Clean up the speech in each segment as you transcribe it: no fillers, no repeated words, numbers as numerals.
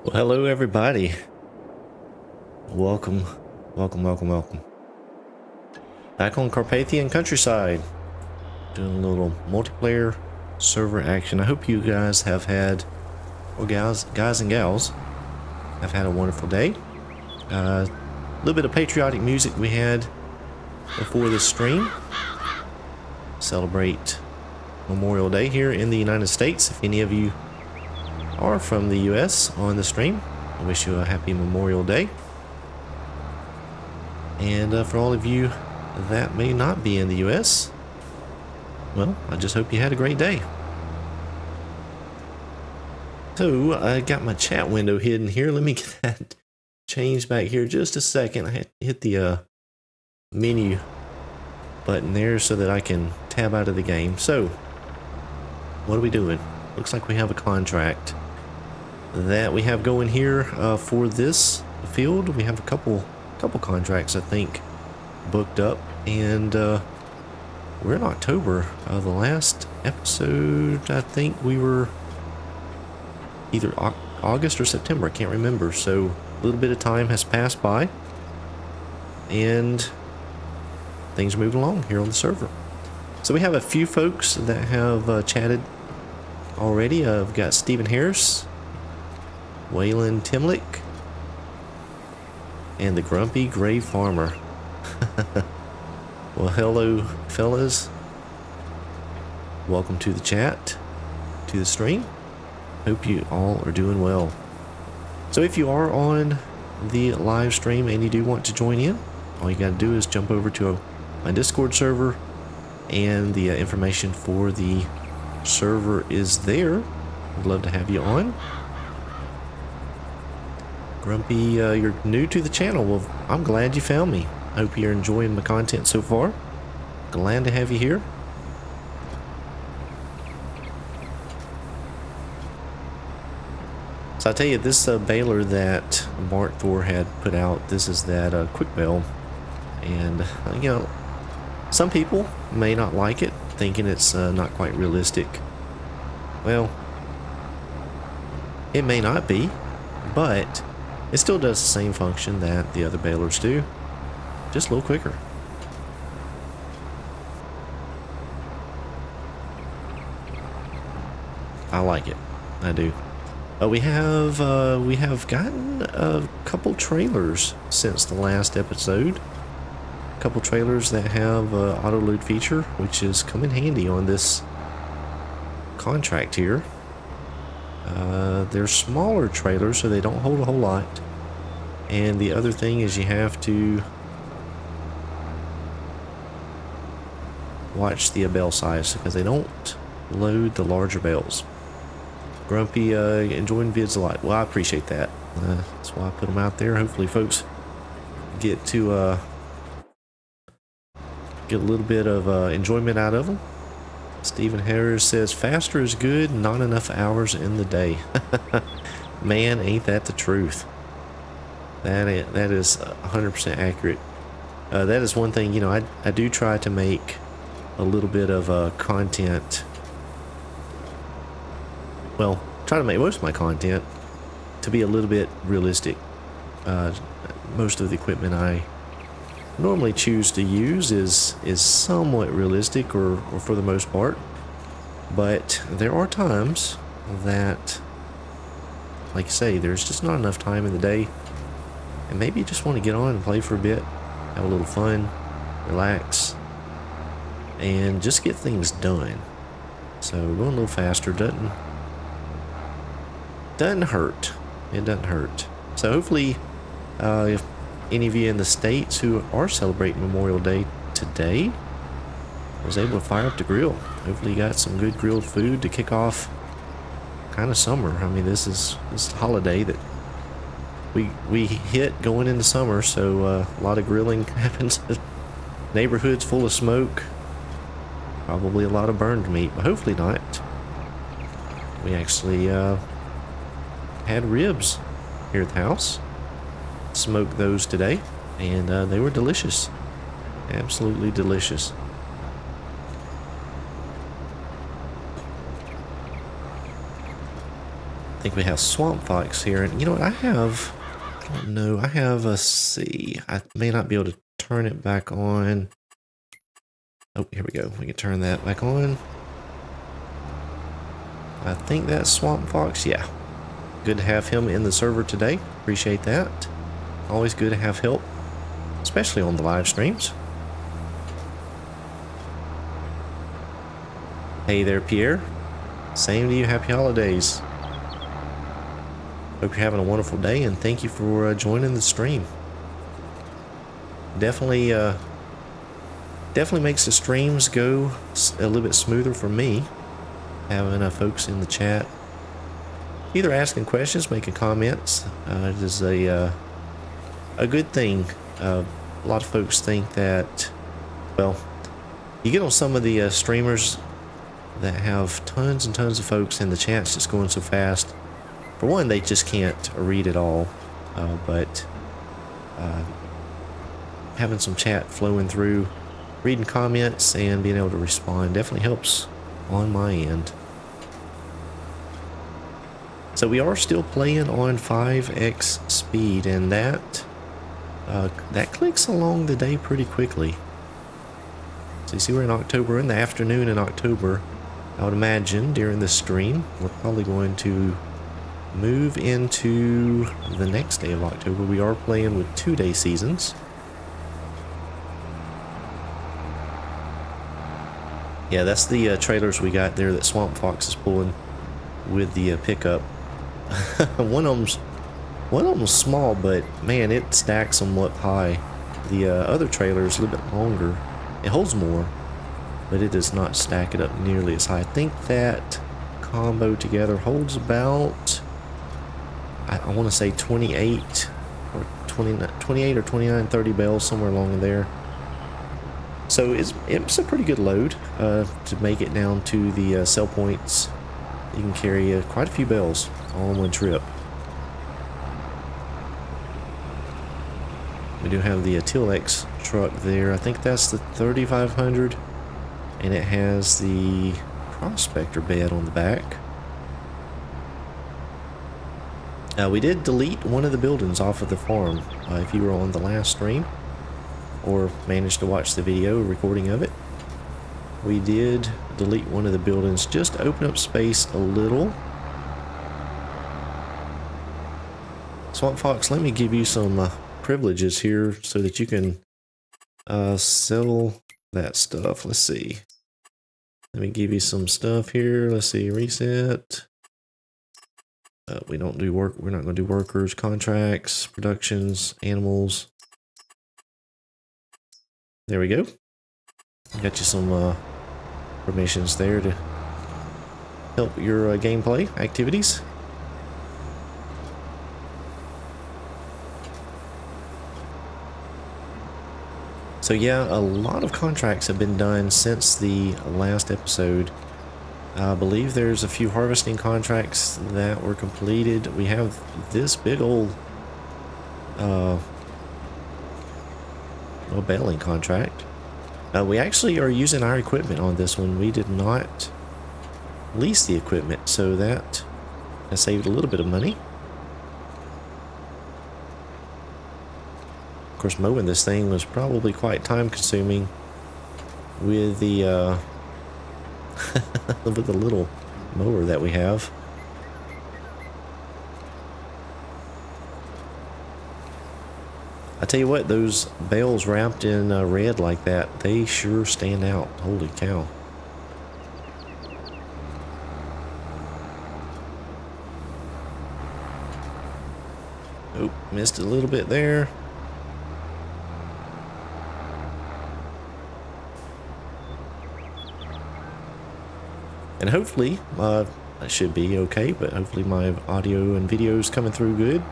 Well, hello everybody. Welcome, welcome. Back on Carpathian Countryside. Doing a little multiplayer server action. I hope you guys have had, or guys and gals, have had a wonderful day. A little bit of patriotic music we had before this stream. Celebrate Memorial Day here in the United States. If any of you are from the US on the stream, I wish you a happy Memorial Day. And for all of you that may not be in the US, well, I just hope you had a great day. So I got my chat window hidden here. Let me get that changed back here just a second. I had to hit the menu button there so that I can tab out of the game. So what are we doing? Looks like we have a contract that we have going here for this field. We have a couple contracts, I think, booked up, and we're in October. The last episode, I think we were either August or September, I can't remember. So a little bit of time has passed by, and things are moving along here on the server. So we have a few folks that have chatted already. I've got Stephen Harris, Waylon Timlick, and the Grumpy Gray Farmer. Well, hello fellas, welcome to the chat, to the stream. Hope you all are doing well. So if you are on the live stream and you do want to join in, all you gotta do is jump over to my Discord server, and the information for the server is there. I'd love to have you on. Grumpy, you're new to the channel. Well, I'm glad you found me. I hope you're enjoying my content so far. Glad to have you here. So I tell you, this baler that Mark Thor had put out, this is that quick bale, and you know, some people may not like it, thinking it's not quite realistic. Well, it may not be, but it still does the same function that the other balers do, just a little quicker. I like it. I do. We have gotten a couple trailers since the last episode. A couple trailers that have auto load feature, which is come in handy on this contract here. They're smaller trailers, so they don't hold a whole lot. And the other thing is you have to watch the bale size, because they don't load the larger bales. Grumpy, enjoying vids a lot. Well, I appreciate that. That's why I put them out there. Hopefully folks get to get a little bit of enjoyment out of them. Stephen Harris says, faster is good, not enough hours in the day. Man, ain't that the truth. That is 100% accurate. That is one thing, you know, I do try to make a little bit of content. Well, try to make most of my content to be a little bit realistic. Most of the equipment I normally choose to use is somewhat realistic, or for the most part, but there are times that, like you say, there's just not enough time in the day, and maybe you just want to get on and play for a bit, have a little fun, relax, and just get things done. So going a little faster doesn't hurt. It doesn't hurt. So hopefully if any of you in the States who are celebrating Memorial Day today was able to fire up the grill. Hopefully you got some good grilled food to kick off kind of summer. I mean, this holiday that we hit going into summer, so a lot of grilling happens. Neighborhoods full of smoke, probably a lot of burned meat, but hopefully not. We actually had ribs here at the house. Smoked those today, and they were delicious. Absolutely delicious. think we have Swamp Fox here, and you know what? I don't know. I have a C. I may not be able to turn it back on. Oh, here we go. We can turn that back on. I think that's Swamp Fox. Yeah. Good to have him in the server today. Appreciate that. Always good to have help, especially on the live streams. Hey there, Pierre. Same to you. Happy holidays. Hope you're having a wonderful day, and thank you for joining the stream. Definitely makes the streams go a little bit smoother for me, having folks in the chat either asking questions, making comments. It is a good thing. A lot of folks think that, well, you get on some of the streamers that have tons and tons of folks in the chats just going so fast. For one, they just can't read it all, but having some chat flowing through, reading comments, and being able to respond definitely helps on my end. So we are still playing on 5x speed, and that clicks along the day pretty quickly. So you see we're in October, in the afternoon in October. I would imagine during this stream, we're probably going to move into the next day of October. We are playing with 2-day seasons. Yeah, that's the trailers we got there that Swamp Fox is pulling with the pickup. One of them's small, but man, it stacks them up high. The other trailer is a little bit longer. It holds more, but it does not stack it up nearly as high. I think that combo together holds about, I want to say 28 or 29, 30 bales, somewhere along in there. So it's a pretty good load to make it down to the sell points. You can carry quite a few bales all in one trip. We do have the Tilex truck there. I think that's the 3500, and it has the Prospector bed on the back. We did delete one of the buildings off of the farm. If you were on the last stream or managed to watch the video recording of it, we did delete one of the buildings just to open up space a little. Swamp Fox, let me give you some privileges here so that you can sell that stuff. Let's see. Let me give you some stuff here. Let's see. Reset. We don't do work. We're not going to do workers, contracts, productions, animals. There we go. Got you some permissions there to help your gameplay activities. So yeah, a lot of contracts have been done since the last episode. I believe there's a few harvesting contracts that were completed. We have this big old baling contract. We actually are using our equipment on this one. We did not lease the equipment, so that has saved a little bit of money. Of course, mowing this thing was probably quite time consuming with the with the little mower that we have. I tell you what, those bales wrapped in red like that, they sure stand out. Holy cow. Oh, missed it a little bit there. And hopefully, I should be okay, but hopefully my audio and video is coming through good.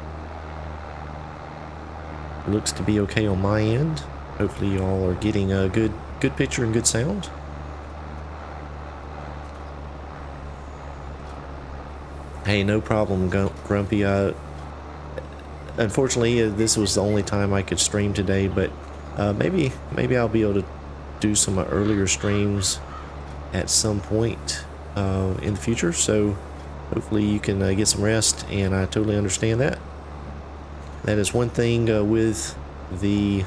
It looks to be okay on my end. Hopefully y'all are getting a good picture and good sound. Hey, no problem, Grumpy. Unfortunately, this was the only time I could stream today, but maybe I'll be able to do some earlier streams at some point in the future. So hopefully you can get some rest, and I totally understand that. That is one thing with the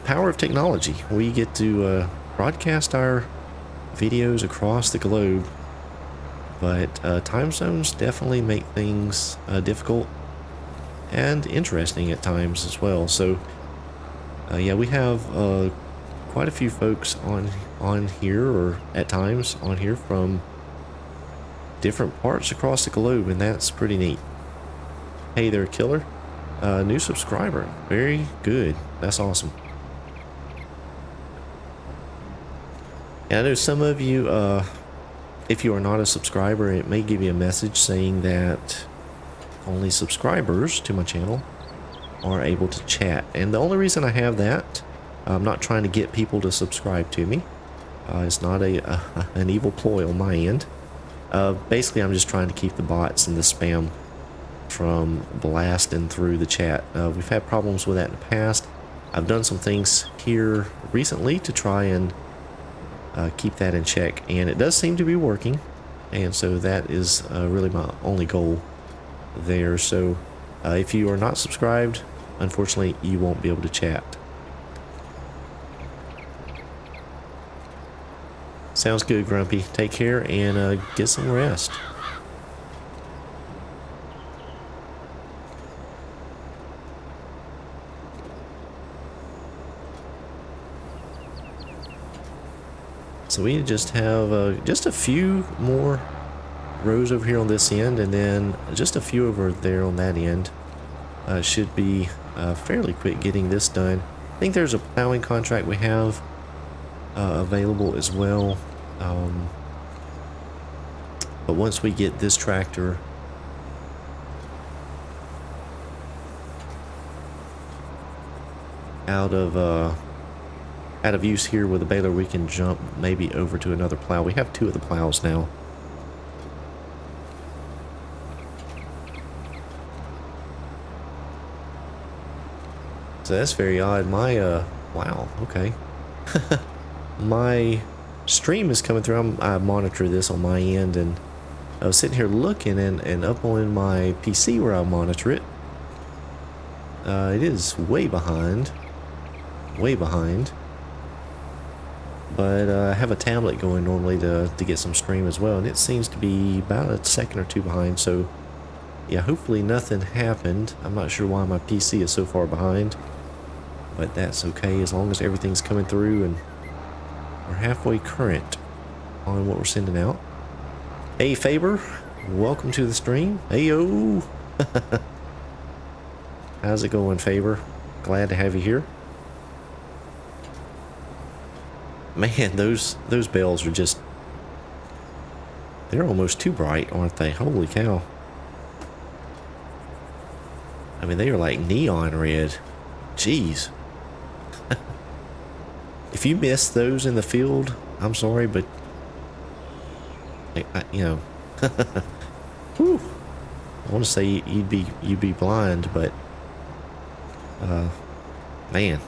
power of technology. We get to broadcast our videos across the globe, but time zones definitely make things difficult and interesting at times as well. So yeah, we have quite a few folks on here, or at times on here, from different parts across the globe, and that's pretty neat. Hey there, Killer. New subscriber. Very good. That's awesome. And I know some of you, if you are not a subscriber, it may give you a message saying that only subscribers to my channel are able to chat. And the only reason I have that, I'm not trying to get people to subscribe to me. It's not an evil ploy on my end. Basically, I'm just trying to keep the bots and the spam from blasting through the chat. We've had problems with that in the past. I've done some things here recently to try and keep that in check, and it does seem to be working, and so that is really my only goal there. So if you are not subscribed, unfortunately you won't be able to chat. Sounds good, Grumpy. Take care and get some rest. So we just have just a few more rows over here on this end, and then just a few over there on that end. Should be fairly quick getting this done. I think there's a plowing contract we have available as well. But once we get this tractor out of use here with the baler, we can jump maybe over to another plow. We have two of the plows now. So that's very odd. My wow, okay. My stream is coming through. I monitor this on my end, and I was sitting here looking, and up on my PC where I monitor it, it is way behind. But I have a tablet going normally to get some stream as well, and it seems to be about a second or two behind. So yeah, hopefully nothing happened. I'm not sure why my PC is so far behind, but that's okay as long as everything's coming through and we're halfway current on what we're sending out. Hey Faber, welcome to the stream. Heyo. How's it going, Faber? Glad to have you here. Man, those bells are just, they're almost too bright, aren't they? Holy cow. I mean, they are like neon red. Jeez. If you miss those in the field, I'm sorry, but you know, whew, I want to say you'd be blind, but man,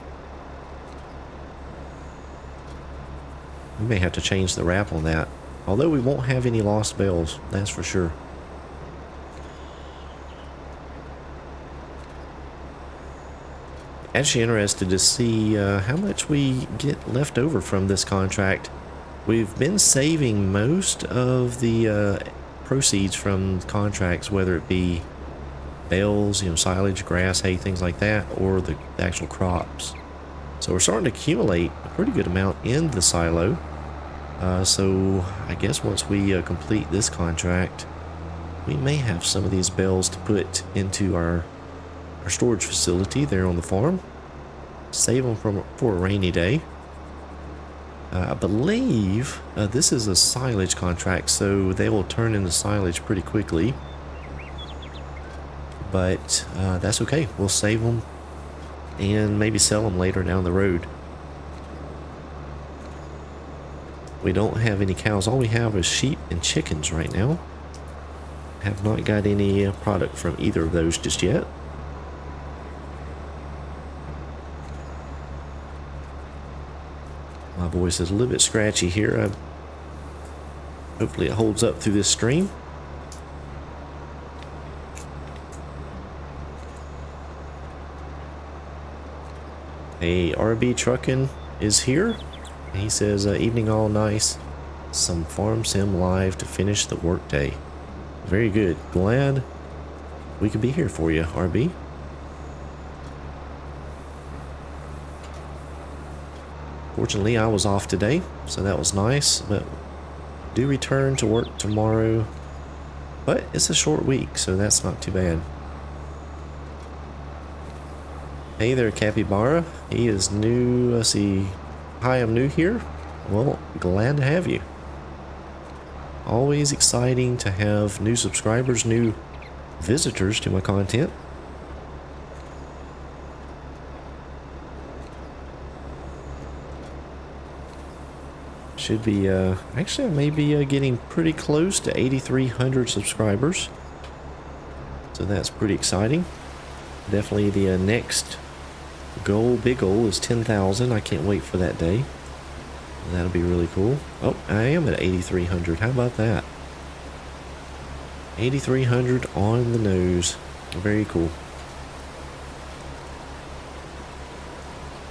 we may have to change the wrap on that. Although we won't have any lost bells, that's for sure. Actually interested to see how much we get left over from this contract. We've been saving most of the proceeds from contracts, whether it be bales, you know, silage, grass, hay, things like that, or the actual crops. So we're starting to accumulate a pretty good amount in the silo. So I guess once we complete this contract, we may have some of these bales to put into our storage facility there on the farm. Save them for a rainy day. I believe this is a silage contract, so they will turn into silage pretty quickly. But that's okay. We'll save them and maybe sell them later down the road. We don't have any cows. All we have is sheep and chickens right now. Have not got any product from either of those just yet. My voice is a little bit scratchy here. Hopefully it holds up through this stream. Hey, RB Truckin' is here. He says, evening all nice. Some farm sim live to finish the workday. Very good. Glad we could be here for you, RB. Fortunately, I was off today, so that was nice, but do return to work tomorrow. But it's a short week, so that's not too bad. Hey there, Capybara. He is new. Let's see. Hi, I'm new here. Well, glad to have you. Always exciting to have new subscribers, new visitors to my content. Should be, actually I may be getting pretty close to 8,300 subscribers. So that's pretty exciting. Definitely the next goal, big goal, is 10,000. I can't wait for that day. That'll be really cool. Oh, I am at 8,300. How about that? 8,300 on the nose. Very cool.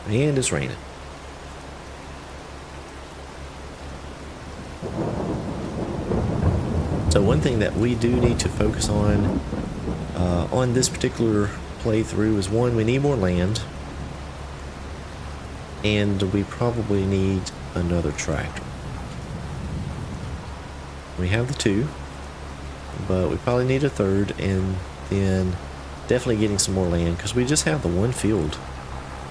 And it's raining. So one thing that we do need to focus on this particular playthrough is, one, we need more land, and we probably need another tractor. We have the two, but we probably need a third, and then definitely getting some more land, because we just have the one field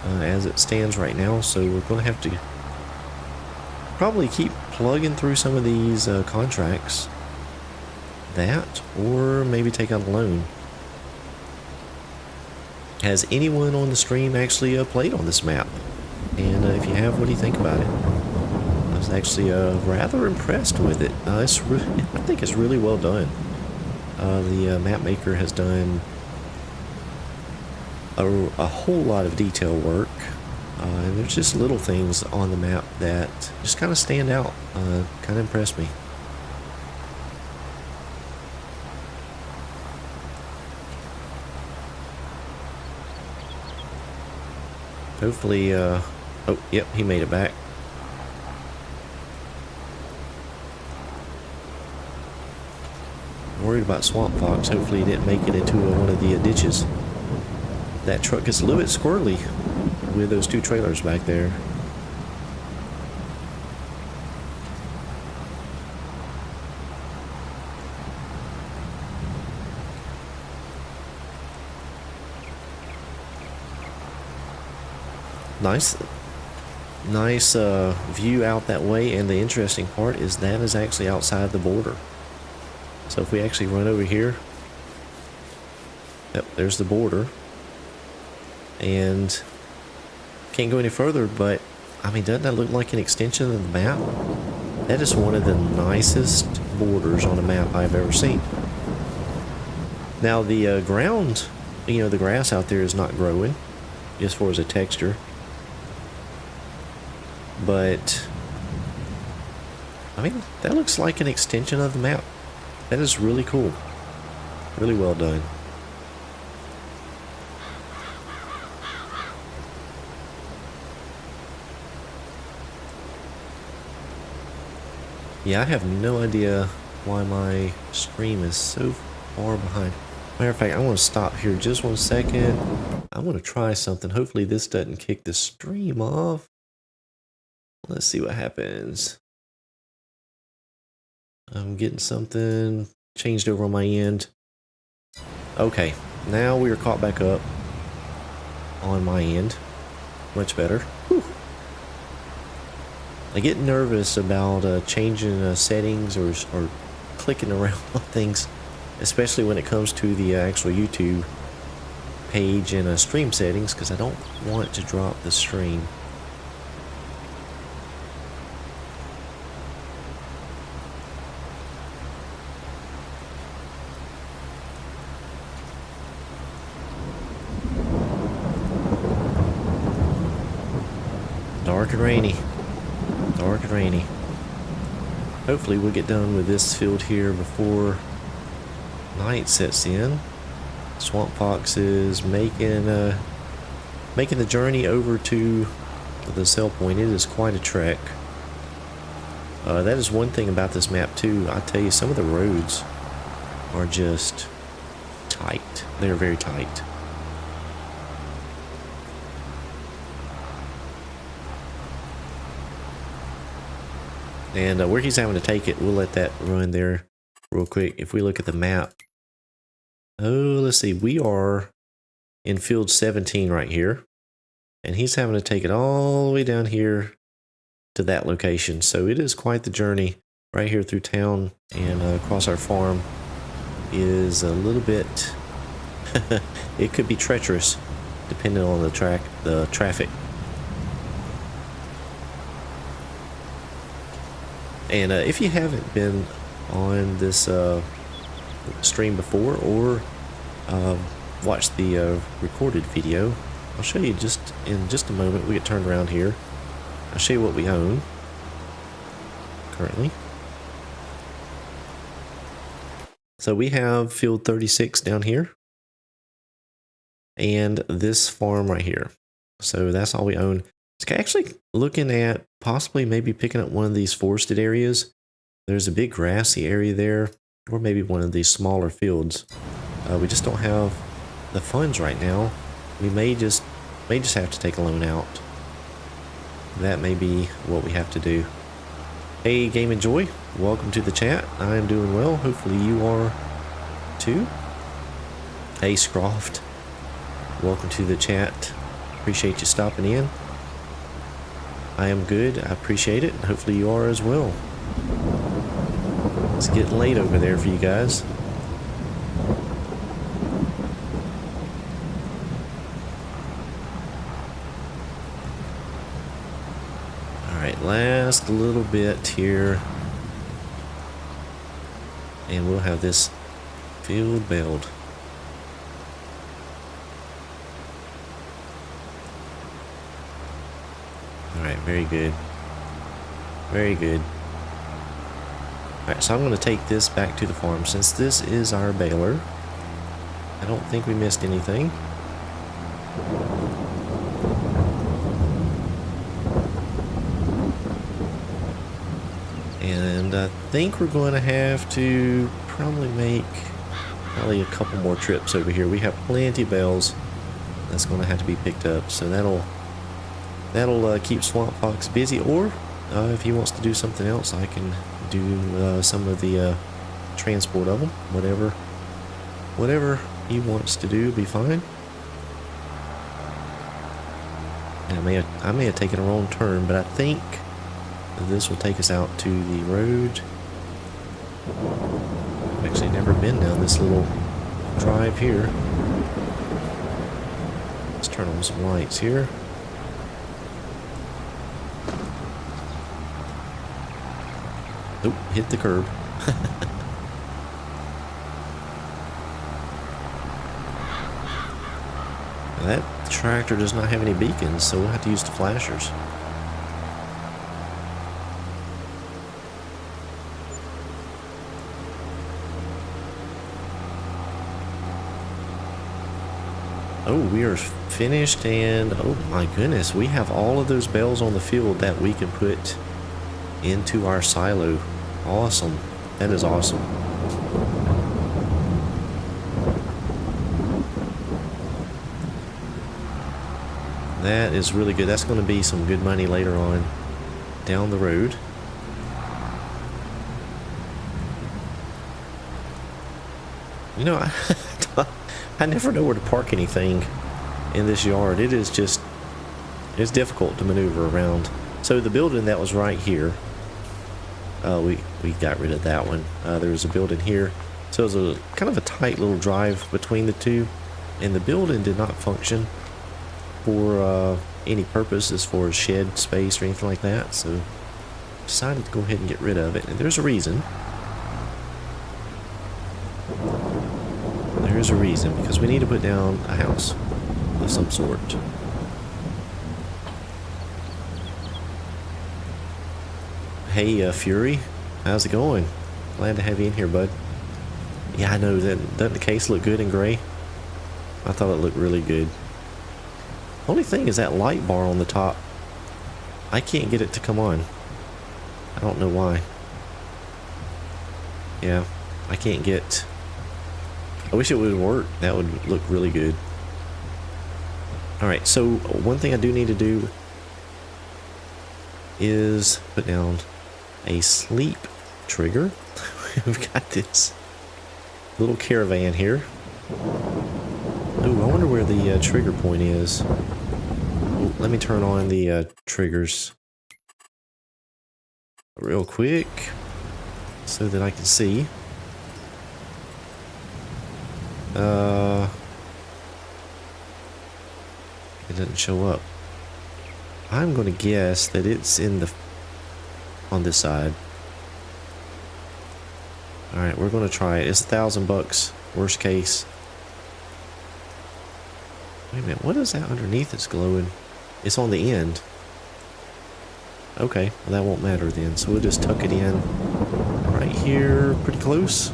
as it stands right now, so we're going to have to probably keep plugging through some of these contracts. That, or maybe take out a loan. Has anyone on the stream actually played on this map? And if you have, what do you think about it? I was actually rather impressed with it. I think it's really well done. The map maker has done a whole lot of detail work. And there's just little things on the map that just kind of stand out. Kind of impressed me. Hopefully, oh, yep, he made it back. Worried about Swamp Fox. Hopefully he didn't make it into one of the ditches. That truck gets a little bit squirrely with those two trailers back there. Nice view out that way, and the interesting part is that is actually outside the border. So if we actually run over here, yep, there's the border, and can't go any further, but I mean, doesn't that look like an extension of the map? That is one of the nicest borders on a map I've ever seen. Now the ground, you know, the grass out there is not growing as far as a texture. But I mean, that looks like an extension of the map. That is really cool. Really well done. Yeah, I have no idea why my stream is so far behind. Matter of fact, I want to stop here just 1 second. I want to try something. Hopefully this doesn't kick the stream off. Let's see what happens. I'm getting something changed over on my end. Okay, now we are caught back up on my end. Much better. Whew. I get nervous about changing settings or clicking around on things, especially when it comes to the actual YouTube page and stream settings, because I don't want to drop the stream. Dark and rainy. Dark and rainy. hopefully we'll get done with this field here before night sets in. Swamp Fox is making the journey over to the sell point. It is quite a trek. That is one thing about this map too. I tell you, some of the roads are just tight. They're very tight. And where he's having to take it, we'll let that run there real quick. If we look at the map, oh, let's see, we are in field 17 right here, and he's having to take it all the way down here to that location. So it is quite the journey right here through town and across our farm. Is a little bit it could be treacherous depending on the traffic. And if you haven't been on this stream before or watched the recorded video, I'll show you in just a moment. We get turned around here. I'll show you what we own currently. So we have field 36 down here and this farm right here. So that's all we own. It's actually looking at possibly maybe picking up one of these forested areas. There's a big grassy area there, or maybe one of these smaller fields. We just don't have the funds right now. We may just have to take a loan out. That may be what we have to do. Hey, Game and Joy, welcome to the chat. I am doing well. Hopefully you are too. Hey, Scroft, welcome to the chat. Appreciate you stopping in. I am good. I appreciate it. And hopefully you are as well. It's getting late over there for you guys. Alright, last little bit here. And we'll have this field baled. Alright, very good. Very good. Alright, so I'm going to take this back to the farm. Since this is our baler, I don't think we missed anything. And I think we're going to have to probably make a couple more trips over here. We have plenty of bales that's going to have to be picked up, so that'll keep Swamp Fox busy. Or if he wants to do something else, I can do some of the transport of them. Whatever he wants to do will be fine. And I may have taken a wrong turn, but I think this will take us out to the road. I've actually never been down this little drive here. Let's turn on some lights here. Oh, hit the curb. That tractor does not have any beacons, so we'll have to use the flashers. Oh, we are finished, and oh my goodness, we have all of those bales on the field that we can put into our silo. Awesome. That is awesome. That is really good. That's going to be some good money later on down the road. You know, I never know where to park anything in this yard. It is just, it's difficult to maneuver around. So the building that was right here, we got rid of that one. There was a building here. So it was a kind of a tight little drive between the two. And the building did not function for any purpose as far as shed space or anything like that. So decided to go ahead and get rid of it. And there's a reason. There's a reason, because we need to put down a house of some sort. Hey, Fury, How's it going? Glad to have you in here, bud. Yeah, I know. Doesn't the case look good in gray? I thought it looked really good. Only thing is that light bar on the top. I can't get it to come on. I don't know why. Yeah, I can't get... I wish it would work. That would look really good. Alright, so one thing I do need to do is put down a sleep trigger. We've got this little caravan here. Ooh, I wonder where the trigger point is. Ooh, let me turn on the triggers real quick so that I can see. It doesn't show up. I'm going to guess that it's on this side. Alright, we're going to try it. It's $1,000, worst case. Wait a minute, what is that underneath that's glowing? It's on the end. Okay, well that won't matter then. So we'll just tuck it in right here, pretty close.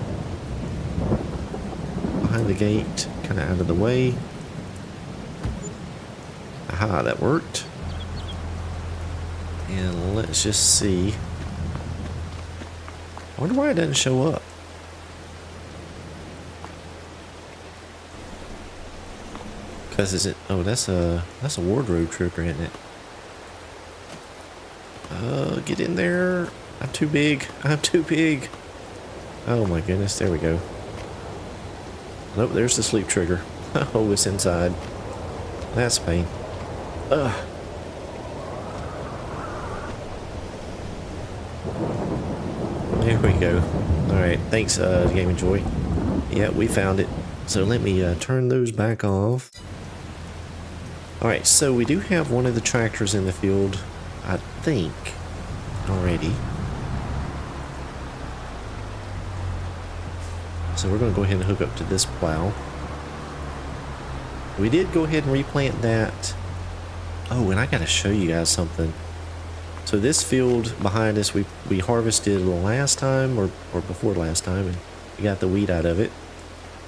Behind the gate, kind of out of the way. Aha, that worked. And let's just see. I wonder why it doesn't show up. Because is it? Oh, that's a wardrobe trigger, isn't it? Get in there. I'm too big. I'm too big. Oh my goodness, there we go. Nope, there's the sleep trigger. Oh, it's inside. That's a pain. Ugh. There we go. Alright, thanks, Game Enjoy. Yeah, we found it. So let me turn those back off. Alright, so we do have one of the tractors in the field, I think, already. So we're going to go ahead and hook up to this plow. We did go ahead and replant that. Oh, and I got to show you guys something. So this field behind us, we harvested last time, or before last time, and we got the wheat out of it.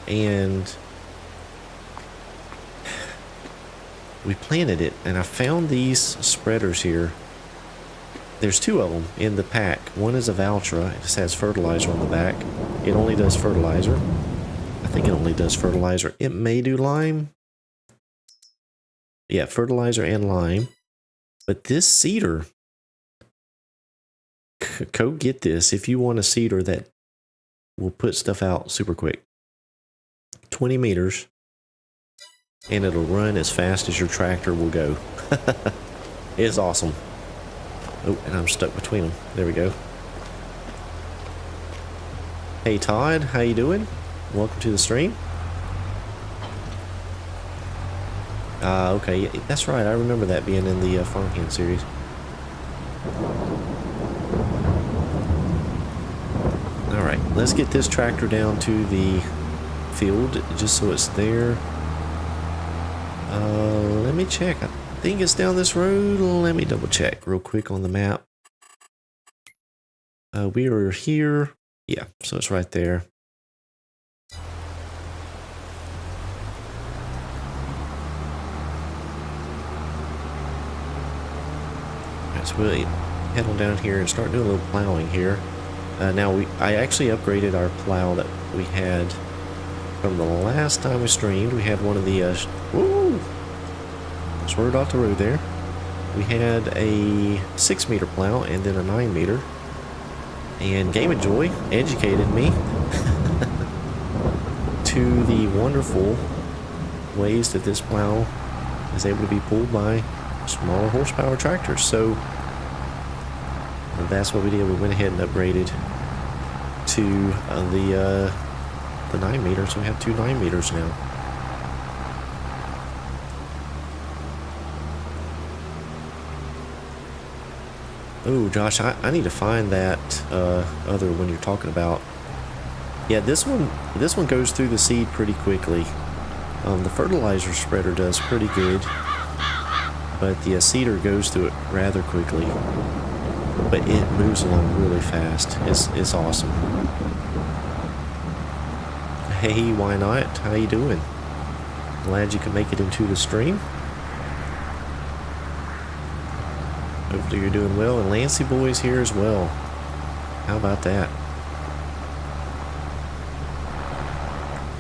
And we planted it, and I found these spreaders here. There's two of them in the pack. One is a Valtra. It just has fertilizer on the back. It only does fertilizer. I think it only does fertilizer. It may do lime. Yeah, fertilizer and lime. But this seeder, go get this if you want a seeder that will put stuff out super quick. 20 meters. And it'll run as fast as your tractor will go. It's awesome. Oh, and I'm stuck between them. There we go. Hey Todd, how you doing? Welcome to the stream. Okay, that's right. I remember that being in the Farmhand series. Alright, let's get this tractor down to the field just so it's there. Let me check. I think it's down this road. Let me double check real quick on the map. We are here. Yeah, so it's right there. Alright, so we'll head on down here and start doing a little plowing here. Now, I actually upgraded our plow that we had from the last time we streamed. We had one of the... woo! Swerved off the road there. We had a 6-meter plow and then a 9-meter. And Game of Joy educated me to the wonderful ways that this plow is able to be pulled by smaller horsepower tractors. So that's what we did. We went ahead and upgraded to the 9-meter. So we have 2 9-meters now. Oh, Josh, I need to find that other one you're talking about. Yeah, this one goes through the seed pretty quickly. The fertilizer spreader does pretty good, but the seeder goes through it rather quickly. but it moves along really fast. It's awesome. Hey, why not? How you doing? Glad you could make it into the stream. Hopefully you're doing well, and Lancy Boy's here as well. How about that?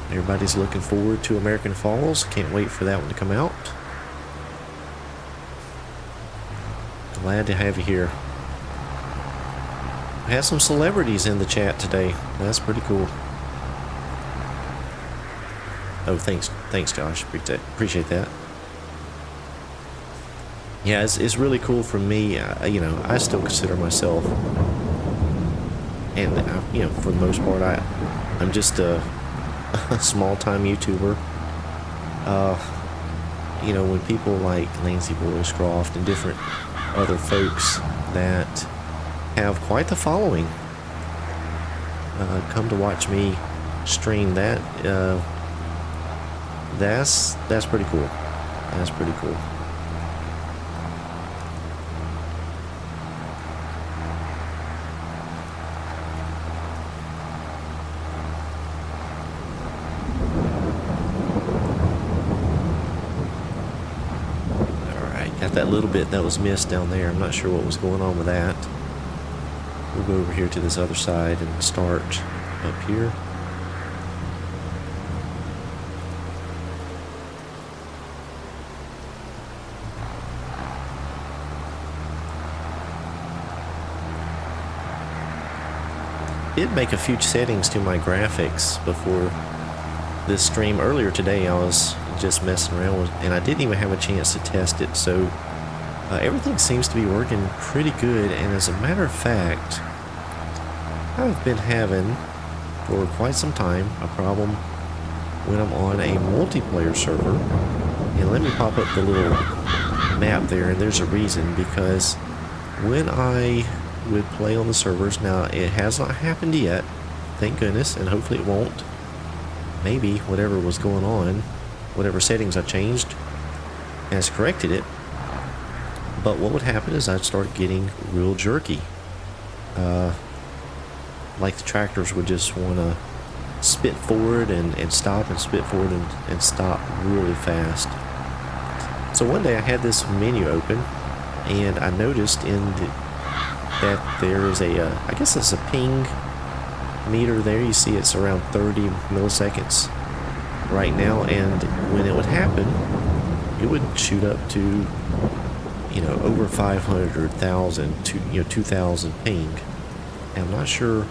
Everybody's looking forward to American Falls. Can't wait for that one to come out. Glad to have you here. I had some celebrities in the chat today. That's pretty cool. Oh, thanks, Josh. Appreciate that. Yeah, it's really cool for me. You know, I still consider myself, and you know, for the most part, I'm just a small-time YouTuber. You know, when people like Lancy Boycroft and different other folks that have quite the following come to watch me stream, that's pretty cool. That's pretty cool. Got that little bit that was missed down there. I'm not sure what was going on with that. We'll go over here to this other side and start up here. Did make a few settings to my graphics before this stream. Earlier today I was just messing around with, and I didn't even have a chance to test it, so everything seems to be working pretty good. And as a matter of fact, I've been having for quite some time a problem when I'm on a multiplayer server. And let me pop up the little map there, and there's a reason, because when I would play on the servers, now it has not happened yet, thank goodness, and hopefully it won't. Maybe whatever was going on, whatever settings I changed, has corrected it. But what would happen is I'd start getting real jerky. Like the tractors would just want to spit forward and stop, and spit forward and stop really fast. So one day I had this menu open, and I noticed that there is I guess it's a ping meter there. You see it's around 30 milliseconds right now, and when it would happen, it would shoot up to, you know, over 500,000 to, you know, 2,000 ping. And I'm not sure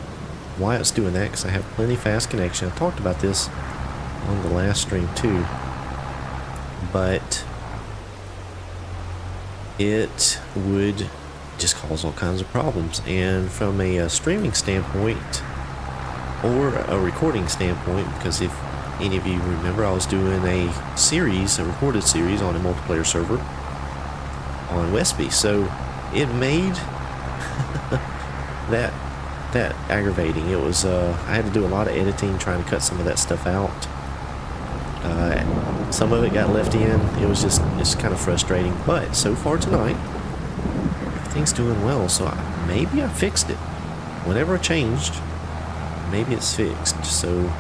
why it's doing that, because I have plenty fast connection. I talked about this on the last stream too, but it would just cause all kinds of problems. And from a streaming standpoint or a recording standpoint, because if any of you remember, I was doing a recorded series on a multiplayer server on Westby, so it made that aggravating. It was I had to do a lot of editing, trying to cut some of that stuff out. Some of it got left in. It was just kind of frustrating. But so far tonight, everything's doing well. So maybe I fixed it. Whatever I changed, maybe it's fixed. So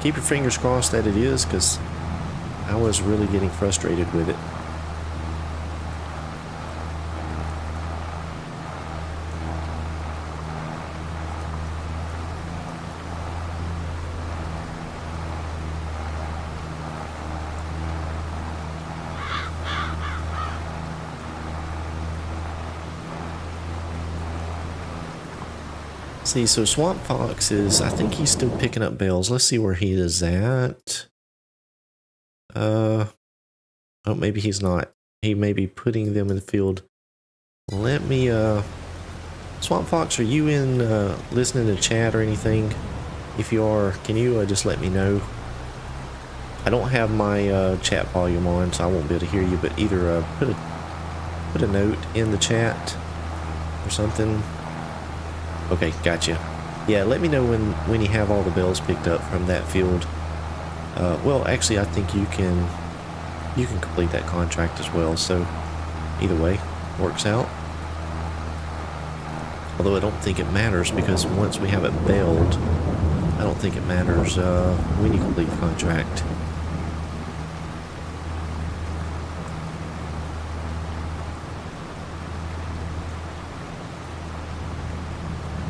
keep your fingers crossed that it is, because I was really getting frustrated with it. See, so Swamp Fox is, I think he's still picking up bales. Let's see where he is at. Oh, maybe he's not. He may be putting them in the field. Let me, Swamp Fox, are you in, listening to chat or anything? If you are, can you just let me know? I don't have my chat volume on, so I won't be able to hear you, but either put a note in the chat or something. Okay, gotcha. Yeah, let me know when you have all the bells picked up from that field. Well, actually, I think you can complete that contract as well. So either way, works out. Although I don't think it matters because once we have it bailed, I don't think it matters when you complete the contract.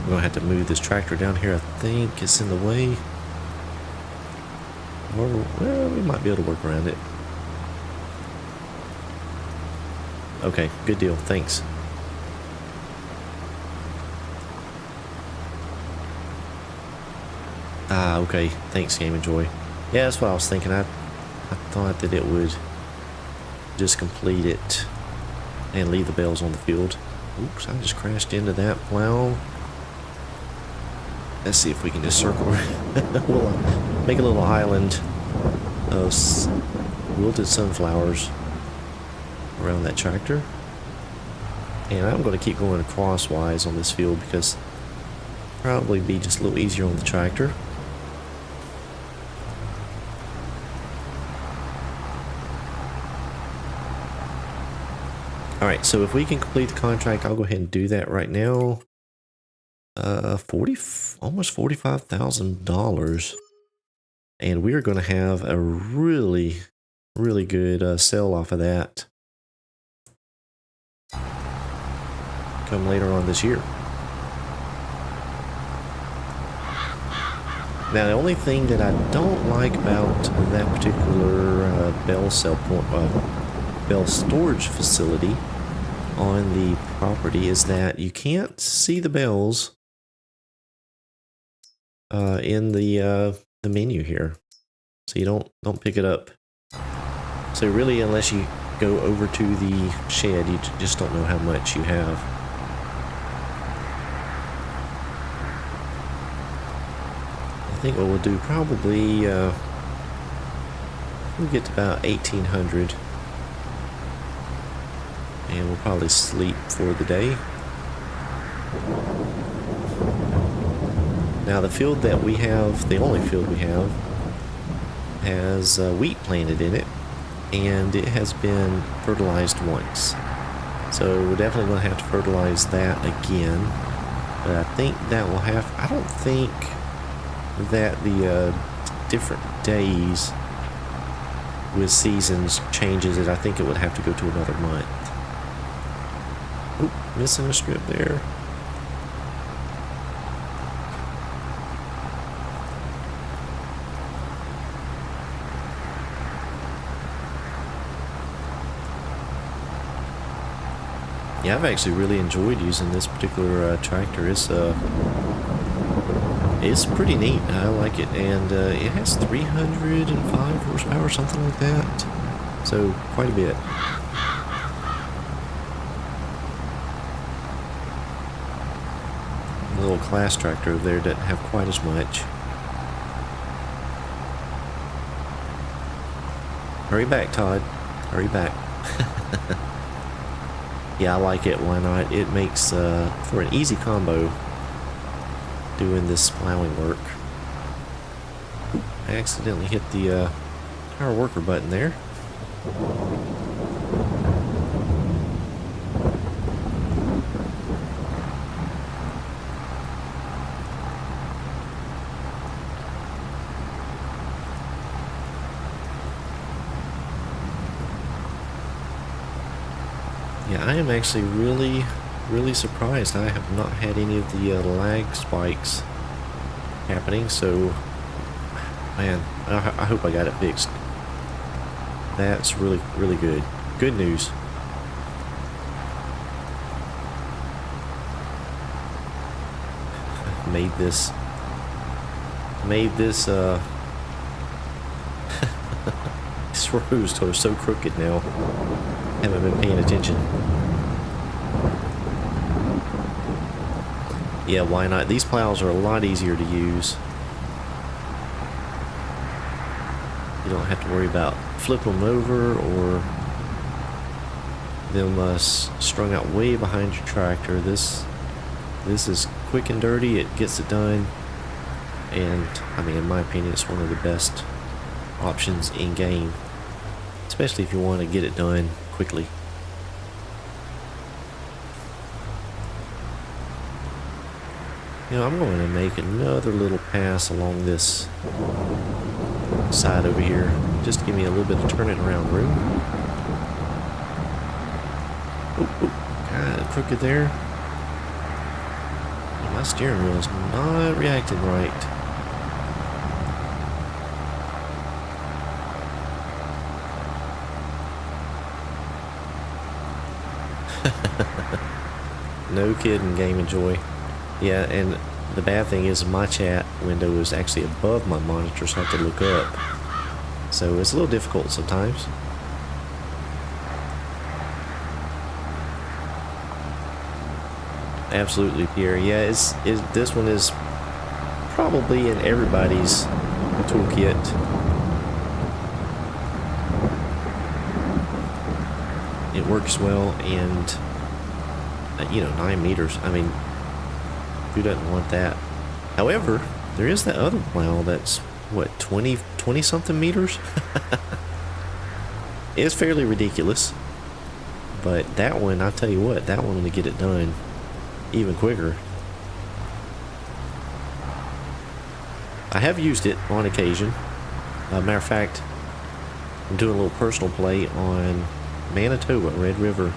We're gonna have to move this tractor down here. I think it's in the way. Or, well, we might be able to work around it. Okay, good deal. Thanks. Ah, okay. Thanks, Game & Joy. Yeah, that's what I was thinking. I thought that it would just complete it and leave the bales on the field. Oops, I just crashed into that plow. Let's see if we can just circle. We'll make a little island of wilted sunflowers around that tractor. And I'm going to keep going crosswise on this field because it'll probably be just a little easier on the tractor. Alright, so if we can complete the contract, I'll go ahead and do that right now. Almost $45,000. And we're going to have a really good sell off of that come later on this year. Now, the only thing that I don't like about that particular Bell storage facility on the property is that you can't see the bells in the menu here, so you don't pick it up. So really, unless you go over to the shed, you just don't know how much you have. I think what we'll do probably we'll get to about 1800, and we'll probably sleep for the day. Now the field that we have, the only field we have, has wheat planted in it, and it has been fertilized once. So we're definitely going to have to fertilize that again. But I think that will have, I don't think that the different days with seasons changes it. I think it would have to go to another month. Oop, missing a strip there. Yeah, I've actually really enjoyed using this particular tractor. It's pretty neat. I like it, and it has 305 horsepower, something like that. So quite a bit. The little class tractor over there doesn't have quite as much. Hurry back, Todd. Hurry back. Yeah, I like it. Why not? It makes for an easy combo doing this plowing work. I accidentally hit the power worker button there. Yeah, I am actually really surprised. I have not had any of the lag spikes happening, so man, I hope I got it fixed. That's really good. Good news. Made this these roads are so crooked now. Haven't been paying attention. Yeah, why not? These plows are a lot easier to use. You don't have to worry about flipping them over or them strung out way behind your tractor. This is quick and dirty. It gets it done, and I mean, in my opinion, it's one of the best options in game, especially if you want to get it done quickly. You know, I'm going to make another little pass along this side over here, just to give me a little bit of turning around room. Oh, kind of crooked there. My steering wheel is not reacting right. No kidding, Game Enjoy. Yeah, and the bad thing is my chat window is actually above my monitor, so I have to look up. So it's a little difficult sometimes. Absolutely, Pierre. Yeah, this one is probably in everybody's toolkit. It works well, and you know, 9 meters. I mean, who doesn't want that? However, there is that other plow that's what, 20 something meters. It's fairly ridiculous, but that one, I'll tell you what, that one will get it done even quicker. I have used it on occasion. Matter of fact, I'm doing a little personal play on Manitoba, Red River,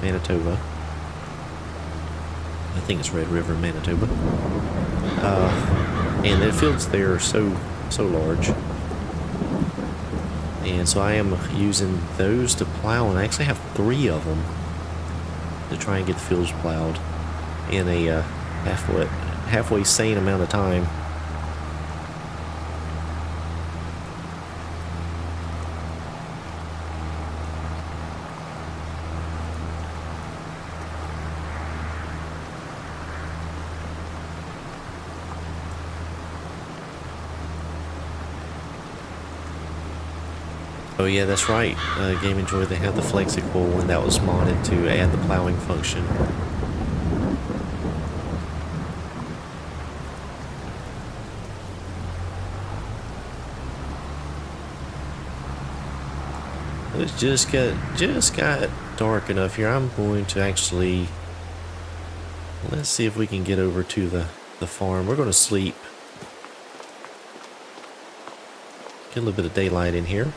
Manitoba. I think it's Red River, Manitoba. And the fields there are so large. And so I am using those to plow, and I actually have 3 of them to try and get the fields plowed in a halfway sane amount of time. Oh yeah, that's right. Game Enjoy, they have the FlexiCoil, and that was modded to add the plowing function. It's just got dark enough here. I'm going to actually, let's see if we can get over to the farm. We're going to sleep. Get a little bit of daylight in here.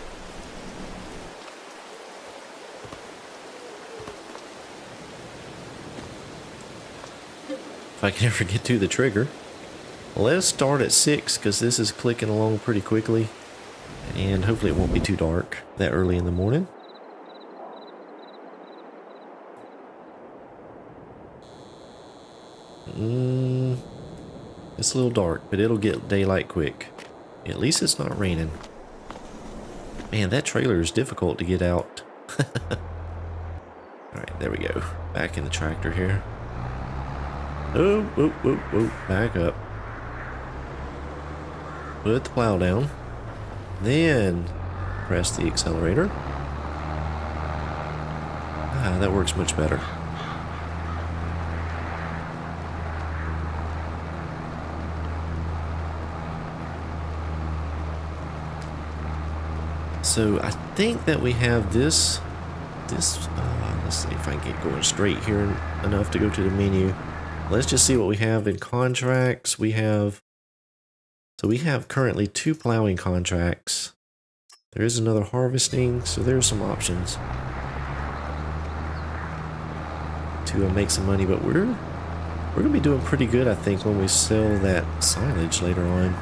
If I can ever get to the trigger. Let's start at 6 because this is clicking along pretty quickly, and hopefully it won't be too dark that early in the morning. It's a little dark, but it'll get daylight quick. At least it's not raining. Man, that trailer is difficult to get out. Alright, there we go. Back in the tractor here. Oh, back up. Put the plow down. Then press the accelerator. Ah, that works much better. So I think that we have this, let's see if I can get going straight here enough to go to the menu. Let's just see what we have in contracts. We have currently 2 plowing contracts. There is another harvesting, so there's some options to make some money, but we're gonna be doing pretty good, I think, when we sell that silage later on.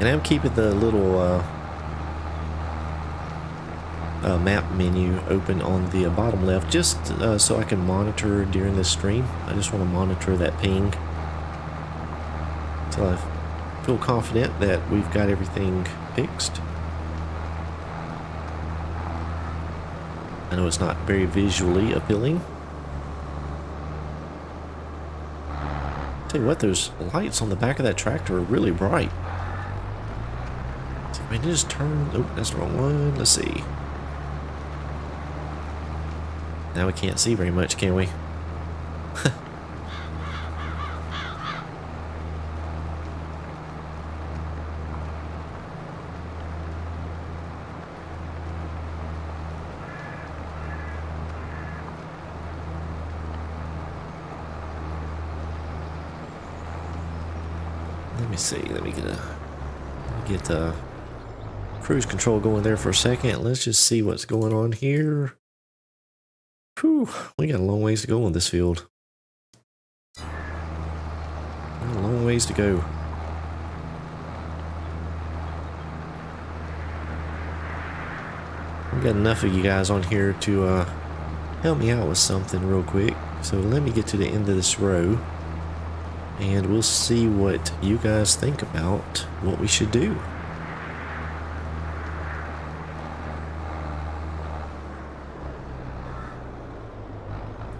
And I'm keeping the little map menu open on the bottom left, just so I can monitor during this stream. I just want to monitor that ping until I feel confident that we've got everything fixed. I know it's not very visually appealing. Tell you what, those lights on the back of that tractor are really bright. So I just turn. Oh, that's the wrong one. Let's see. Now we can't see very much, can we? me see. Let me get cruise control going there for a second. Let's just see what's going on here. Whew, we got a long ways to go on this field. A long ways to go. We got enough of you guys on here to help me out with something real quick. So let me get to the end of this row, and we'll see what you guys think about what we should do.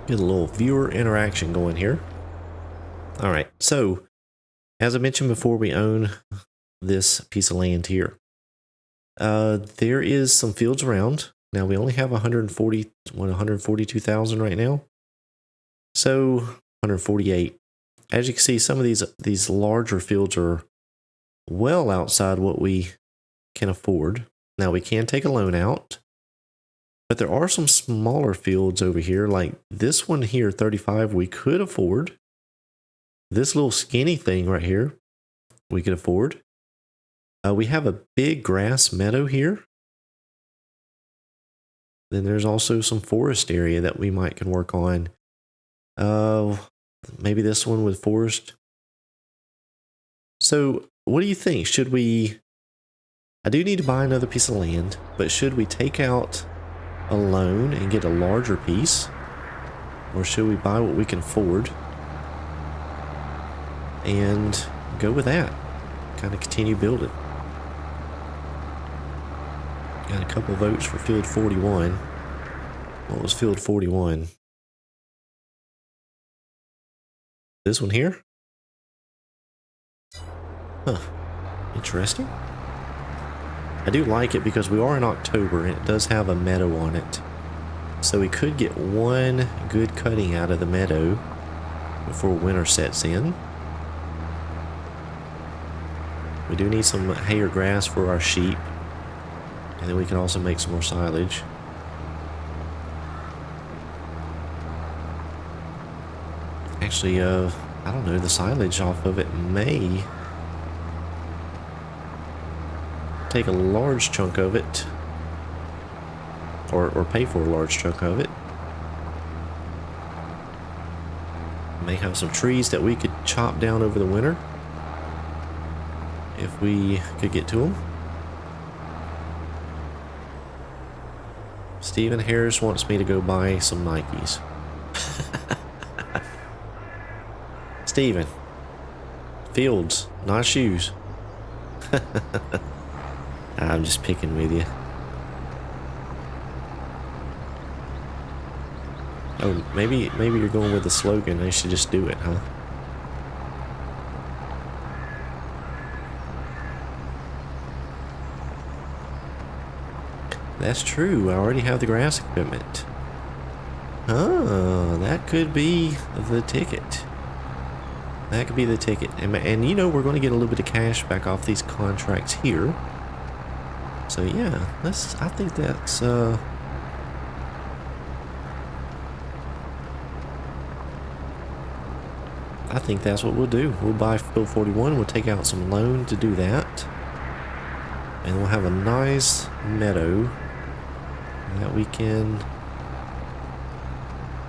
Get a little viewer interaction going here. All right, so as I mentioned before, we own this piece of land here. There is some fields around. Now we only have 142,000 right now. So 148. As you can see, some of these larger fields are well outside what we can afford. Now we can take a loan out, but there are some smaller fields over here, like this one here, 35, we could afford. This little skinny thing right here, we could afford. We have a big grass meadow here. Then there's also some forest area that we can work on. Maybe this one with forest. So what do you think? Should we... I do need to buy another piece of land, but should we take out a loan and get a larger piece? Or should we buy what we can afford and go with that? Kind of continue building. Got a couple votes for field 41. What was field 41? This one here? Huh. Interesting. I do like it because we are in October and it does have a meadow on it. So we could get one good cutting out of the meadow before winter sets in. We do need some hay or grass for our sheep. And then we can also make some more silage. Actually, I don't know, the silage off of it may take a large chunk of it, or pay for a large chunk of it. May have some trees that we could chop down over the winter if we could get to them. Stephen Harris wants me to go buy some Nikes. Stephen, fields, not shoes. I'm just picking with you. Oh, maybe you're going with the slogan. I should just do it, huh? That's true. I already have the grass equipment. Oh, that could be the ticket. That could be the ticket. And you know, we're going to get a little bit of cash back off these contracts here. So yeah, I think that's I think that's what we'll do. We'll buy field 41, we'll take out some loan to do that. And we'll have a nice meadow that we can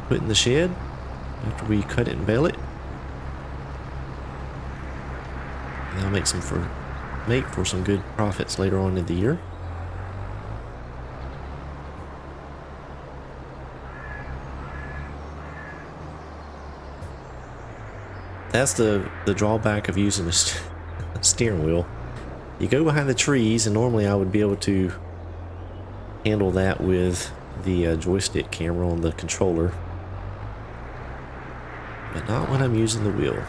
put in the shed after we cut it and bale it. And that'll make for some good profits later on in the year. That's the drawback of using a steering wheel. You go behind the trees, and normally I would be able to handle that with the joystick camera on the controller, but not when I'm using the wheel.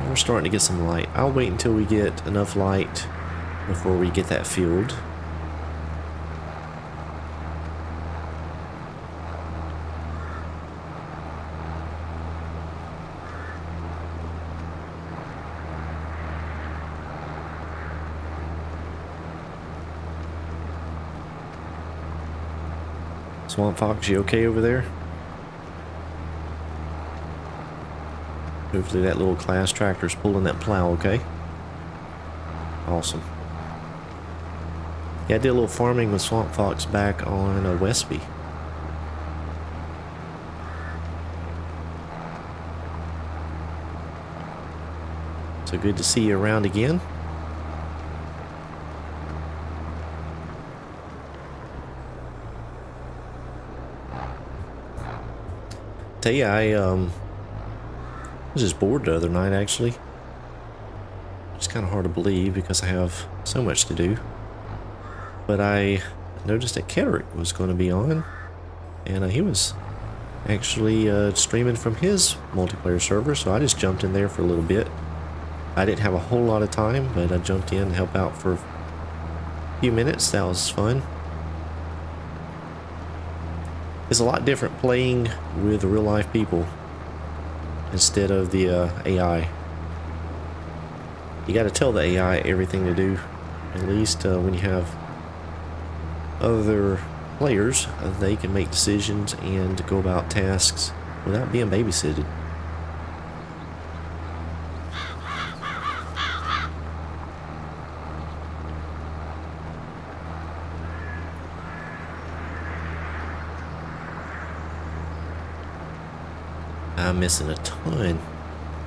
We're starting to get some light. I'll wait until we get enough light before we get that field. Swamp Fox, you okay over there? Hopefully that little class tractor's pulling that plow okay. Awesome. Yeah, I did a little farming with Swamp Fox back on Westby. So good to see you around again. Tell you, I was just bored the other night actually. It's kind of hard to believe because I have so much to do. But I noticed that Kedrick was going to be on, and he was actually streaming from his multiplayer server, so I just jumped in there for a little bit. I didn't have a whole lot of time, but I jumped in to help out for a few minutes. That was fun. It's a lot different playing with real life people instead of the AI. You got to tell the AI everything to do. At least when you have other players, they can make decisions and go about tasks without being babysitted. I'm missing a ton.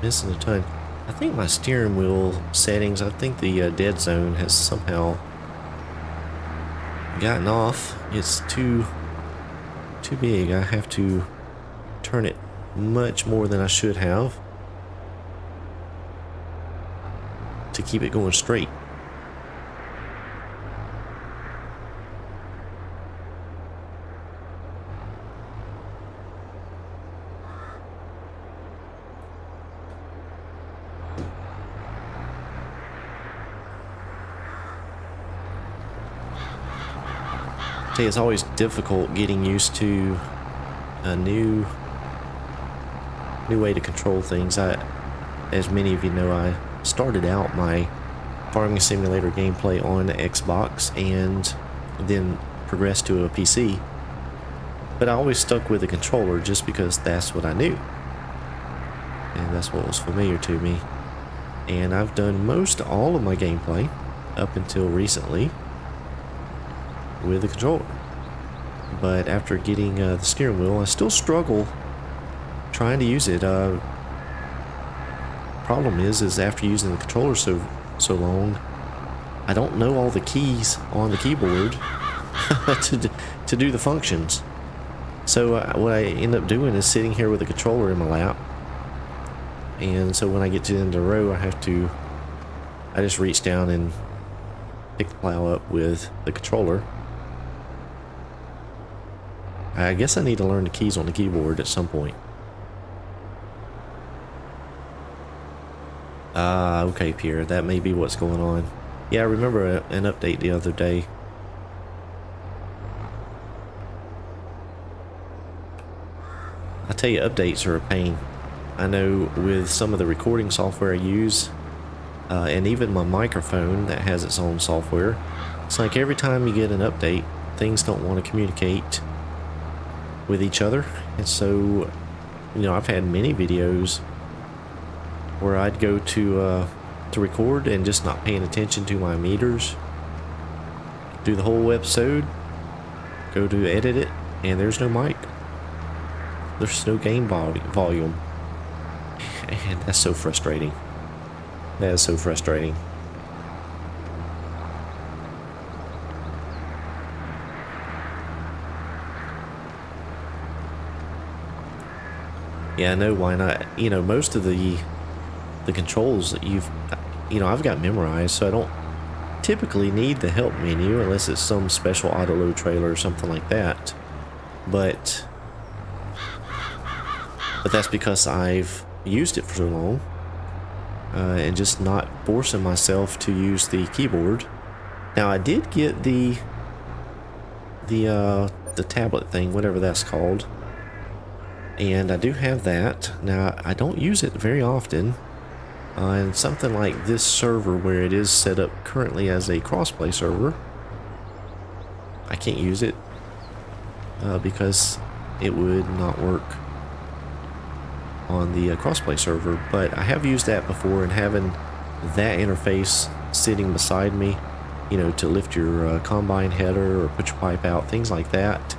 I think my steering wheel settings, I think the dead zone has somehow gotten off. It's too big. I have to turn it much more than I should have to keep it going straight. It's always difficult getting used to a new way to control things. As many of you know, I started out my farming simulator gameplay on Xbox and then progressed to a PC. But I always stuck with the controller just because that's what I knew. And that's what was familiar to me. And I've done most all of my gameplay up until recently with the controller. But after getting the steering wheel, I still struggle trying to use it. Problem is after using the controller so long, I don't know all the keys on the keyboard to do the functions. So what I end up doing is sitting here with the controller in my lap, and so when I get to the end of the row, I just reach down and pick the plow up with the controller. I guess I need to learn the keys on the keyboard at some point. Okay, Pierre, that may be what's going on. Yeah, I remember an update the other day. I tell you, updates are a pain. I know with some of the recording software I use, and even my microphone that has its own software, it's like every time you get an update, things don't want to communicate with each other. And so, you know, I've had many videos where I'd go to record and just not paying attention to my meters, do the whole episode, go to edit it, and there's no mic, there's no gain volume, and that's so frustrating. That is so frustrating. Yeah, I know, why not? You know, most of the controls that I've got memorized, so I don't typically need the help menu unless it's some special auto load trailer or something like that. But that's because I've used it for so long, and just not forcing myself to use the keyboard. Now I did get the tablet thing, whatever that's called. And I do have that. Now, I don't use it very often. And something like this server, where it is set up currently as a crossplay server, I can't use it. because it would not work on the crossplay server. But I have used that before, and having that interface sitting beside me, you know, to lift your combine header or put your pipe out, things like that,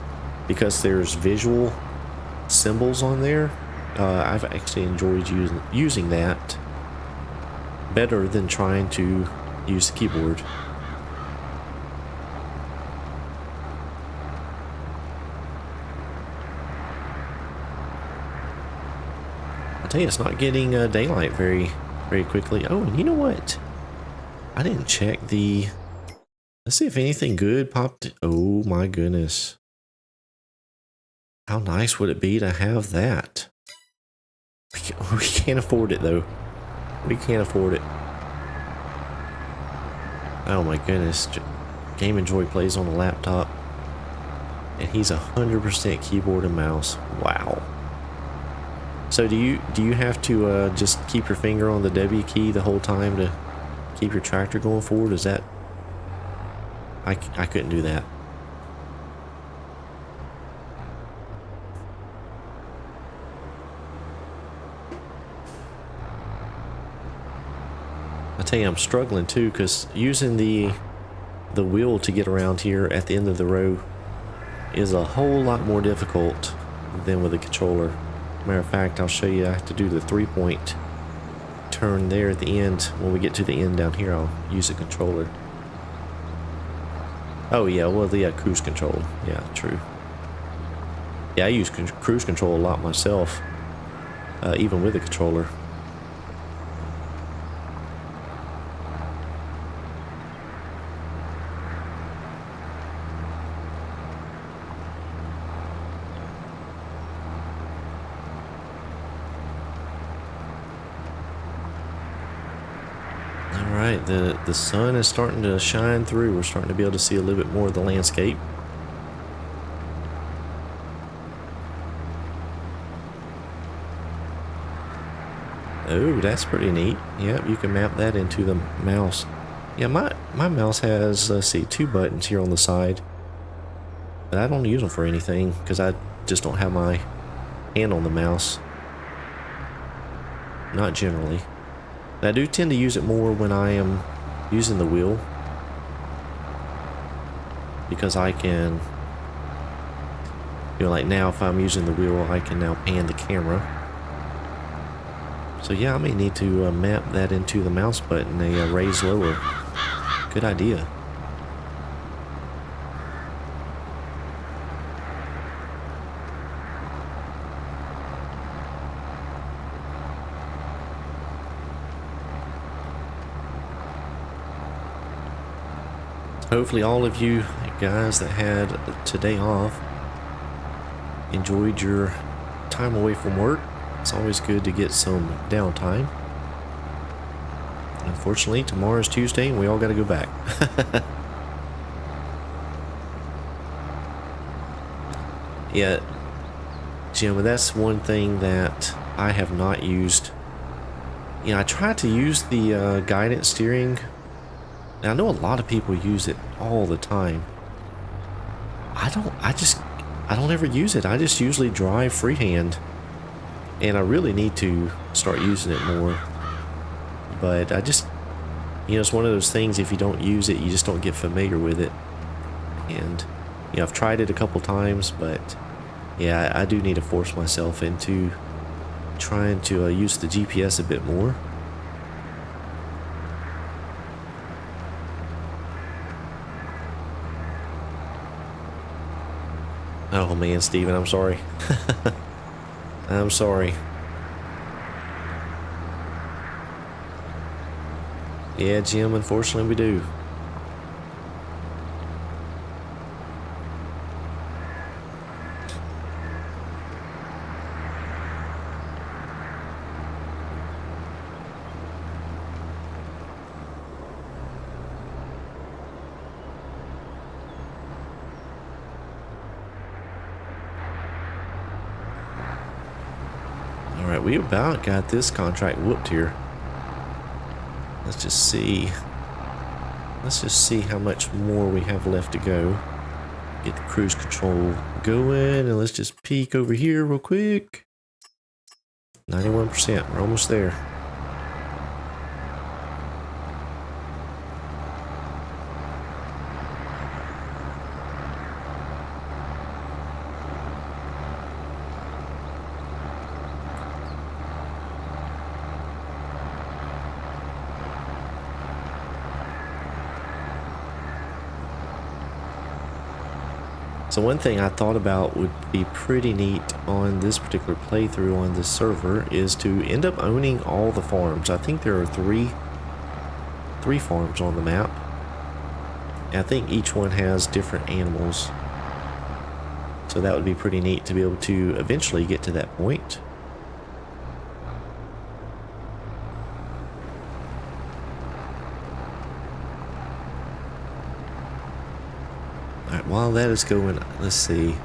because there's visual symbols on there. I've actually enjoyed using that better than trying to use the keyboard. I tell you, it's not getting daylight very quickly. Oh, and you know what? I didn't check the... Let's see if anything good popped. Oh my goodness. How nice would it be to have that? We can't afford it though. We can't afford it. Oh my goodness. Game & Joy plays on a laptop, and he's 100% keyboard and mouse. Wow. So do you have to just keep your finger on the W key the whole time to keep your tractor going forward? Is that... I couldn't do that. I tell you, I'm struggling too, because using the wheel to get around here at the end of the row is a whole lot more difficult than with a controller. Matter of fact, I'll show you. I have to do the 3-point turn there at the end. When we get to the end down here, I'll use a controller. Oh yeah, well the cruise control. Yeah, true. Yeah, I use cruise control a lot myself, even with a controller. Alright, the sun is starting to shine through. We're starting to be able to see a little bit more of the landscape. Oh, that's pretty neat. Yep, you can map that into the mouse. Yeah, my mouse has, let's see, 2 buttons here on the side. But I don't use them for anything, because I just don't have my hand on the mouse. Not generally. I do tend to use it more when I am using the wheel, because I can, you know, like now if I'm using the wheel, I can now pan the camera. So yeah, I may need to map that into the mouse button, a raise lower. Good idea. Hopefully all of you guys that had today off enjoyed your time away from work. It's always good to get some downtime. Unfortunately, tomorrow's Tuesday and we all got to go back. Yeah, Jim, that's one thing that I have not used. You know, I tried to use the guidance steering. Now, I know a lot of people use it all the time. I don't ever use it. I just usually drive freehand. And I really need to start using it more. But I just, you know, it's one of those things, if you don't use it, you just don't get familiar with it. And, you know, I've tried it a couple times, but yeah, I do need to force myself into trying to use the GPS a bit more. Oh man, Steven, I'm sorry. I'm sorry. Yeah, Jim, unfortunately we do. Alright, we about got this contract whooped here. Let's just see. Let's just see how much more we have left to go. Get the cruise control going, and let's just peek over here real quick. 91%, we're almost there. So one thing I thought about would be pretty neat on this particular playthrough on this server is to end up owning all the farms. I think there are three farms on the map. And I think each one has different animals. So that would be pretty neat to be able to eventually get to that point. Alright, while that is going, let's see.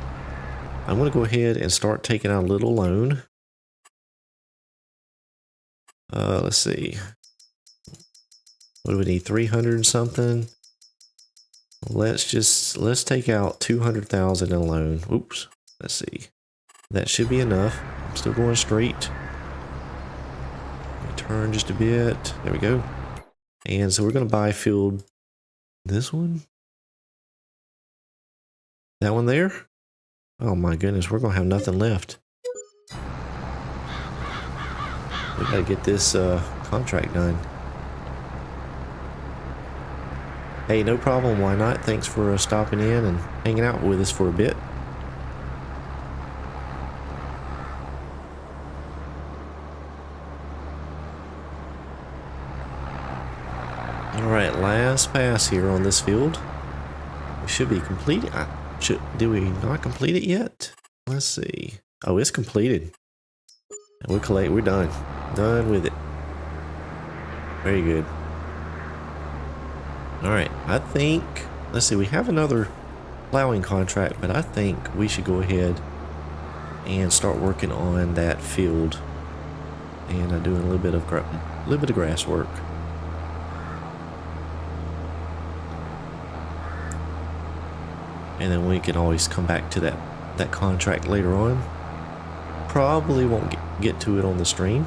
I'm going to go ahead and start taking out a little loan. Let's see. What do we need? 300 and something? Let's take out 200,000 in a loan. Oops. Let's see. That should be enough. I'm still going straight. Let me turn just a bit. There we go. And so we're going to buy field. This one? That one there? Oh my goodness, we're gonna have nothing left. We gotta get this contract done. Hey, no problem, why not? Thanks for stopping in and hanging out with us for a bit. Alright, last pass here on this field. We should be completed. Did we not complete it yet? Let's see. Oh, it's completed. We're done. Done with it. Very good. Alright, I think, let's see, we have another plowing contract, but I think we should go ahead and start working on that field and doing a little bit of grass work. And then we can always come back to that contract later on. Probably won't get to it on the stream.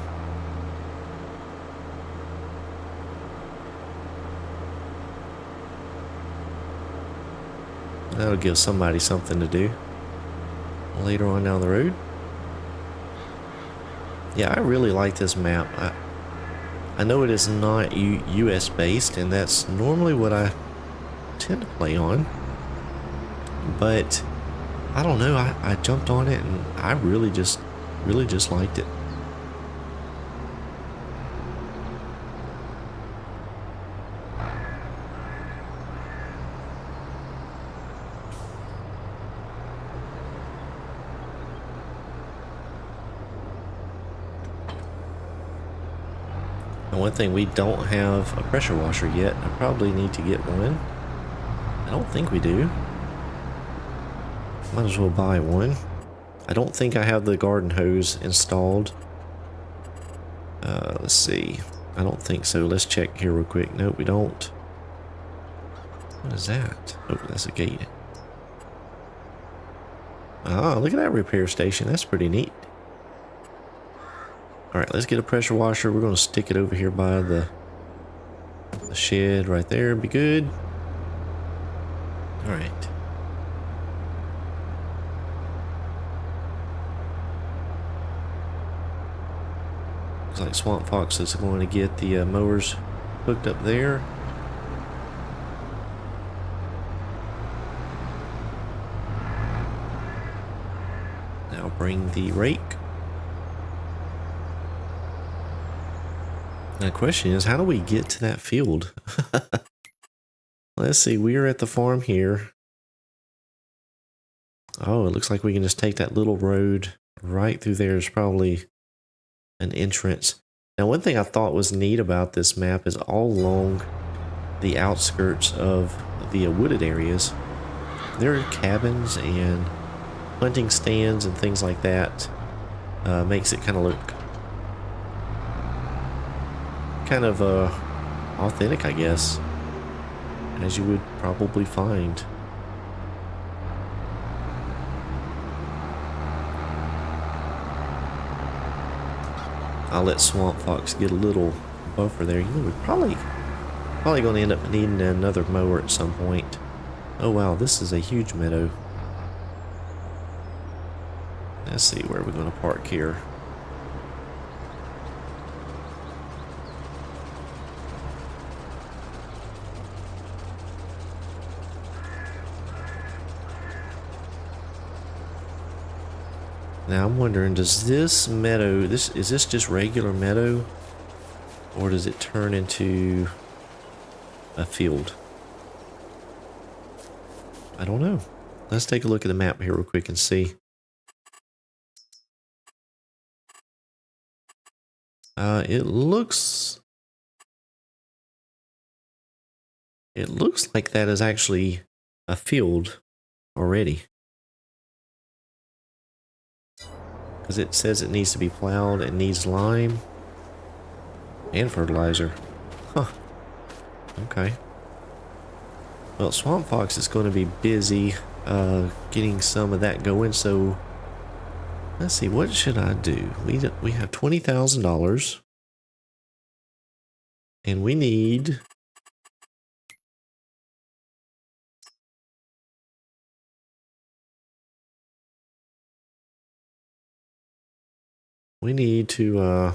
That'll give somebody something to do later on down the road. Yeah, I really like this map. I know it is not US based, and that's normally what I tend to play on. But I don't know, I jumped on it and I really just liked it. And one thing, we don't have a pressure washer yet. I probably need to get one. I don't think we do. Might as well buy one. I don't think I have the garden hose installed. Let's see. I don't think so. Let's check here real quick. Nope, we don't. What is that? Oh, that's a gate. Ah, look at that repair station. That's pretty neat. Alright, let's get a pressure washer. We're going to stick it over here by the shed right there. Be good. Alright. Looks like Swamp Fox is going to get the mowers hooked up there. Now bring the rake. Now the question is, how do we get to that field? Let's see, we are at the farm here. Oh, it looks like we can just take that little road right through there. Is probably an entrance. Now one thing I thought was neat about this map is all along the outskirts of the wooded areas, there are cabins and hunting stands and things like that. Makes it kind of look kind of authentic, I guess, as you would probably find. I'll let Swamp Fox get a little buffer there. You know, we're probably going to end up needing another mower at some point. Oh wow, this is a huge meadow. Let's see where we're going to park here. Now I'm wondering, does this meadow, is this just regular meadow? Or does it turn into a field? I don't know. Let's take a look at the map here real quick and see. It looks like that is actually a field already. Because it says it needs to be plowed, it needs lime and fertilizer. Huh. Okay. Well, Swamp Fox is going to be busy getting some of that going, so let's see, what should I do? We have $20,000 and we need to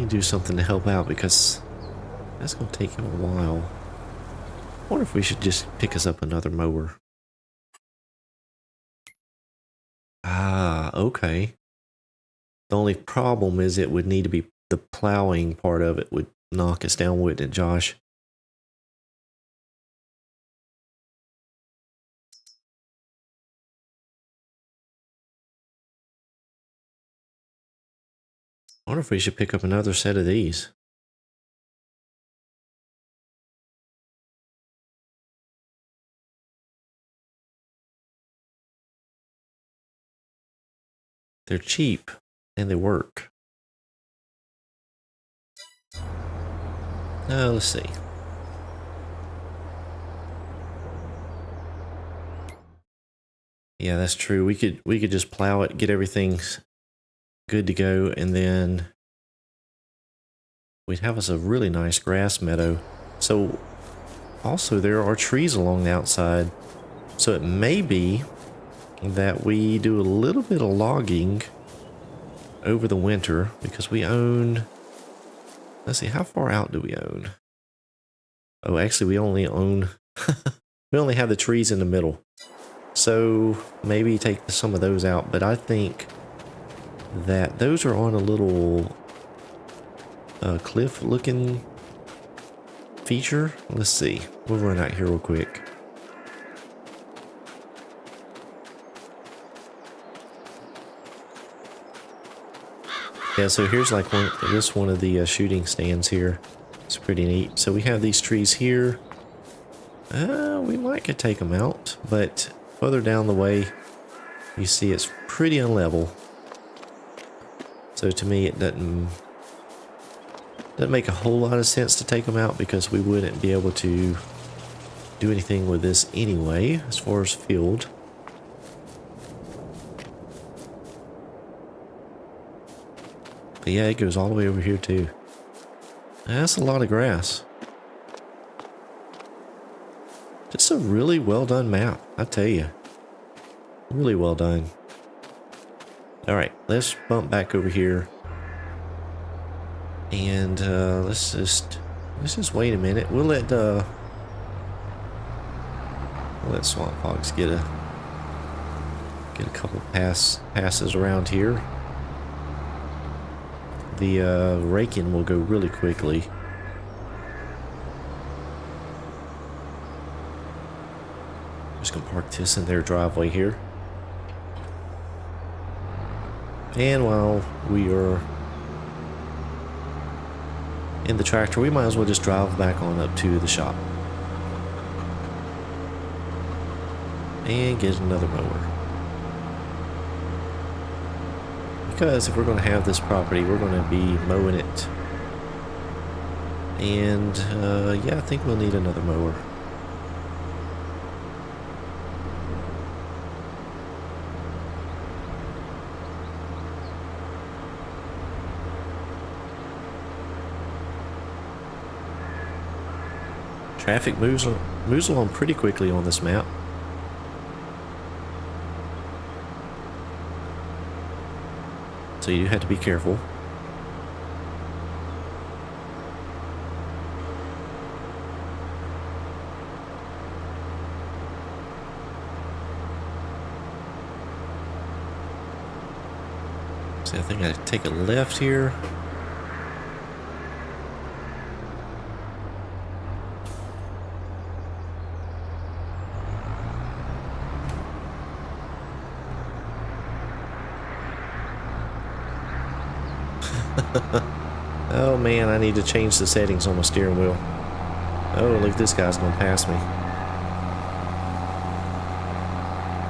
do something to help out because that's going to take him a while. I wonder if we should just pick us up another mower. Ah, okay. The only problem is it would need to be the plowing part of it would knock us down, wouldn't it, Josh? I wonder if we should pick up another set of these. They're cheap and they work. Now let's see. Yeah, that's true. We could just plow it, get everything good to go, and then we'd have us a really nice grass meadow. So also there are trees along the outside, so it may be that we do a little bit of logging over the winter because we own, let's see, how far out do we own? Oh, actually we only own we only have the trees in the middle, so maybe take some of those out, but I think that those are on a little cliff looking feature. Let's see, we'll run out here real quick. Yeah, so here's like one of the shooting stands here. It's pretty neat. So we have these trees here. We might could take them out, but further down the way, you see it's pretty unlevel. So to me, it doesn't make a whole lot of sense to take them out because we wouldn't be able to do anything with this anyway, as far as field. But yeah, it goes all the way over here too. That's a lot of grass. Just a really well done map, I tell you. Really well done. Alright, let's bump back over here. And let's just wait a minute. We'll let Swamp Fox get a couple passes around here. The raking will go really quickly. Just gonna park this in their driveway here. And while we are in the tractor, we might as well just drive back on up to the shop and get another mower. Because if we're going to have this property, we're going to be mowing it. And yeah, I think we'll need another mower. Traffic moves along pretty quickly on this map. So you have to be careful. See, I think I take a left here. Oh man, I need to change the settings on my steering wheel. Oh, look, this guy's gonna pass me.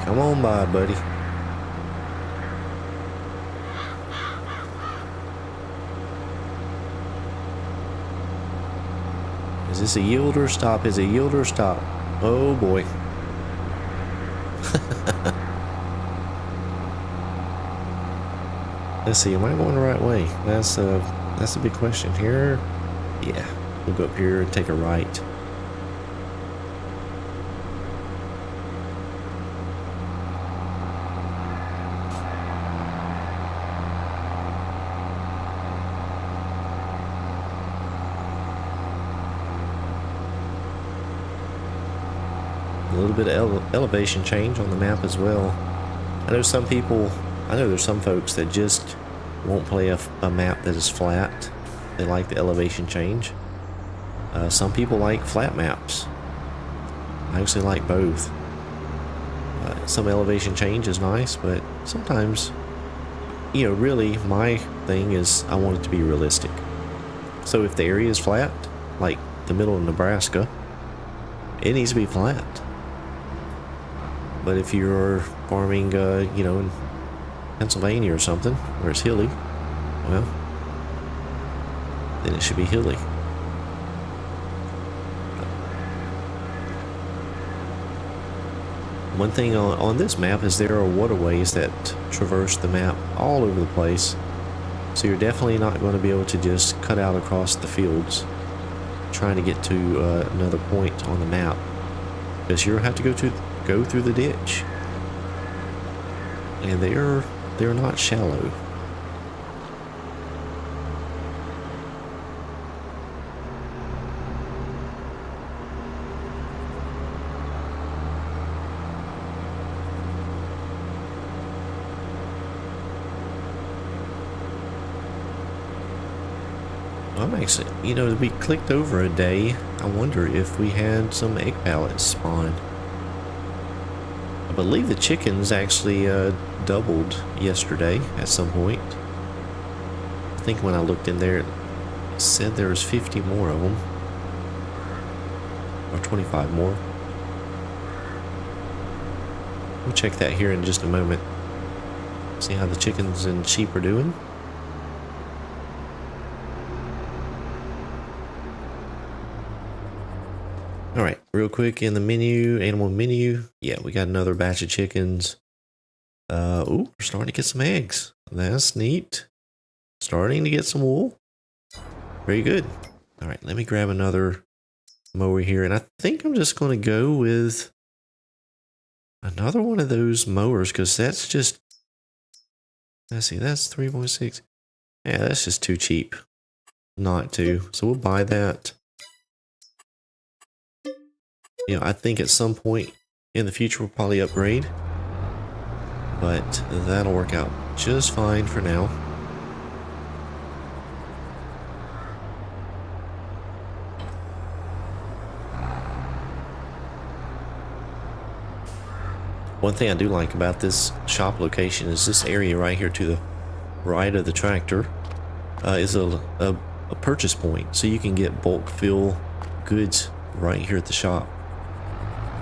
Come on by, buddy. Is this a yield or stop? Is it yield or stop? Oh boy. Let's see, am I going the right way? That's a big question here. Yeah, we'll go up here and take a right. A little bit of elevation change on the map as well. I know there's some folks that just won't play a map that is flat. They like the elevation change. Some people like flat maps. I actually like both. Some elevation change is nice, but sometimes, you know, really my thing is I want it to be realistic. So if the area is flat, like the middle of Nebraska, it needs to be flat. But if you're farming, you know, in Pennsylvania or something, where it's hilly, well, then it should be hilly. One thing on this map is there are waterways that traverse the map all over the place. So you're definitely not going to be able to just cut out across the fields trying to get to another point on the map, because you'll have to go through the ditch. And they're not shallow. I'm actually, you know, we clicked over a day. I wonder if we had some egg pallets spawn. I believe the chickens actually doubled yesterday at some point. I think when I looked in there, it said there was 50 more of them. Or 25 more. We'll check that here in just a moment. See how the chickens and sheep are doing. Alright, real quick in the menu, animal menu. Yeah, we got another batch of chickens. Ooh, we're starting to get some eggs. That's neat. Starting to get some wool. Very good. Alright, let me grab another mower here. And I think I'm just going to go with another one of those mowers, because that's just, let's see, that's 3.6. Yeah, that's just too cheap not to. So we'll buy that. You know, I think at some point in the future we'll probably upgrade, but that'll work out just fine for now. One thing I do like about this shop location is this area right here to the right of the tractor is a purchase point, so you can get bulk fill goods right here at the shop,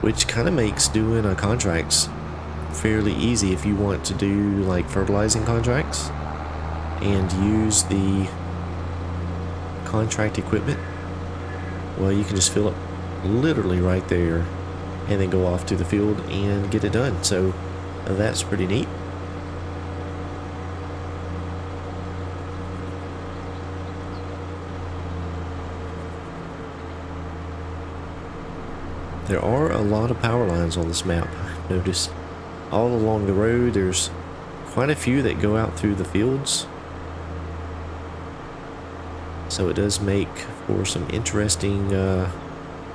which kind of makes doing contracts fairly easy if you want to do like fertilizing contracts and use the contract equipment. Well, you can just fill up literally right there and then go off to the field and get it done. So that's pretty neat. There are a lot of power lines on this map. I've noticed all along the road. There's quite a few that go out through the fields. So it does make for some interesting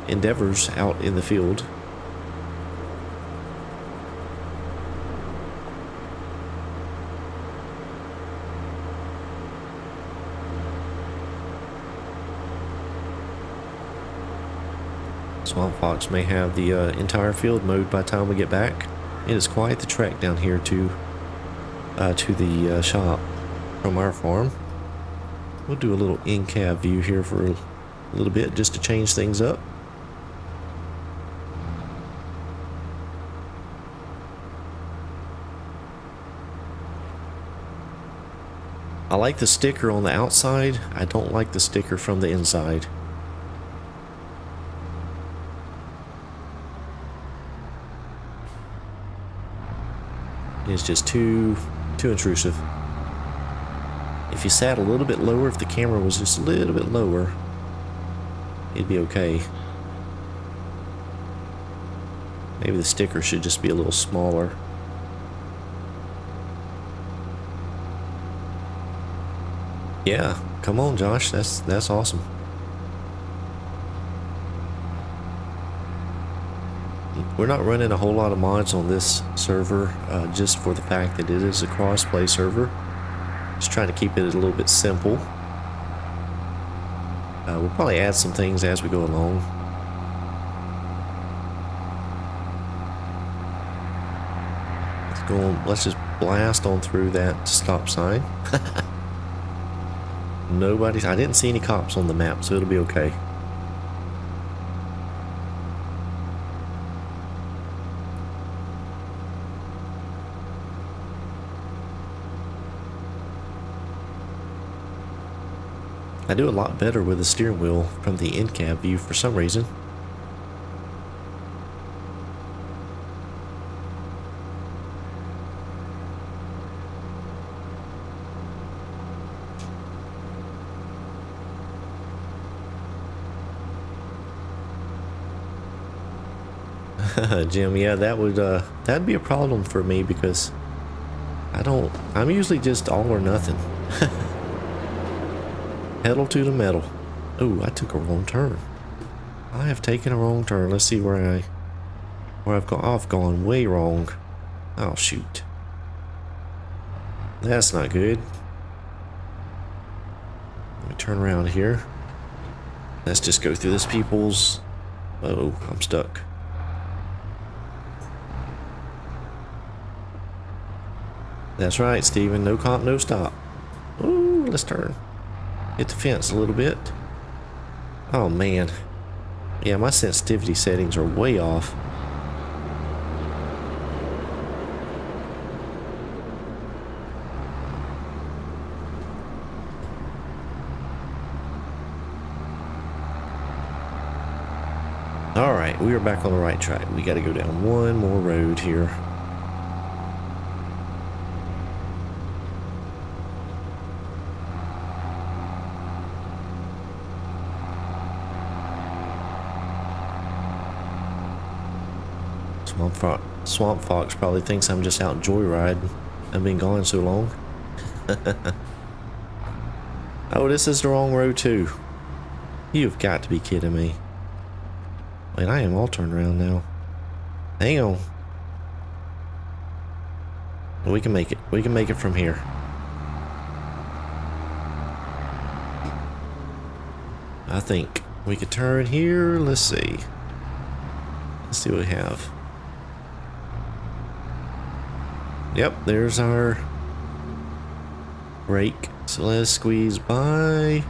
endeavors out in the field. Swamp Fox may have the entire field mowed by the time we get back. It is quite the trek down here to the shop from our farm. We'll do a little in-cab view here for a little bit just to change things up. I like the sticker on the outside. I don't like the sticker from the inside. It's just too intrusive. If you sat a little bit lower, if the camera was just a little bit lower, it'd be okay. Maybe the sticker should just be a little smaller. Yeah, come on, Josh. That's awesome. We're not running a whole lot of mods on this server, just for the fact that it is a cross-play server. Just trying to keep it a little bit simple. We'll probably add some things as we go along. Let's just blast on through that stop sign. I didn't see any cops on the map, so it'll be okay. I do a lot better with the steering wheel from the in-cab view for some reason. Jim, yeah, that'd be a problem for me because I'm usually just all or nothing. Pedal to the metal. Oh, I took a wrong turn. I have taken a wrong turn. Let's see where I've gone. I've gone way wrong. Oh, shoot. That's not good. Let me turn around here. Let's just go through this people's... Oh, I'm stuck. That's right, Steven. No comp, no stop. Ooh, let's turn. Hit the fence a little bit. Oh, man. Yeah, my sensitivity settings are way off. Alright, we are back on the right track. We gotta go down one more road here. Swamp Fox probably thinks I'm just out joyriding. I've been gone so long. Oh, this is the wrong road too. You've got to be kidding me. Wait, I am all turned around now. Hang on. We can make it. We can make it from here. I think we could turn here. Let's see. Let's see what we have. Yep, there's our brake. So let's squeeze by.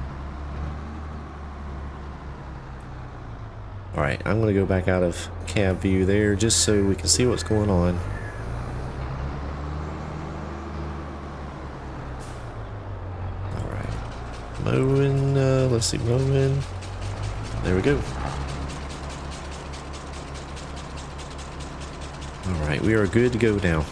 Alright, I'm going to go back out of cab view there just so we can see what's going on. Alright, mowing, let's see, mowing. There we go. Alright, we are good to go now.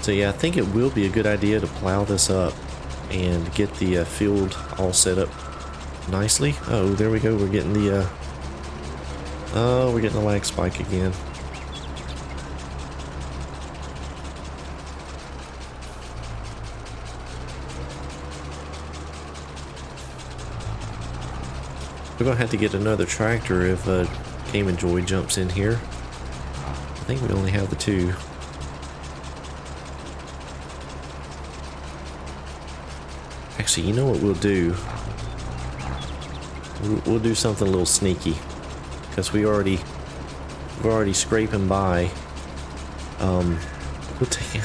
So yeah, I think it will be a good idea to plow this up and get the field all set up nicely. Oh, there we go. We're getting the oh, we're getting the lag spike again. We're gonna have to get another tractor if Game and Joy jumps in here. I think we only have the two. Actually, you know what we'll do? We'll do something a little sneaky, because we're already scraping by. We'll take.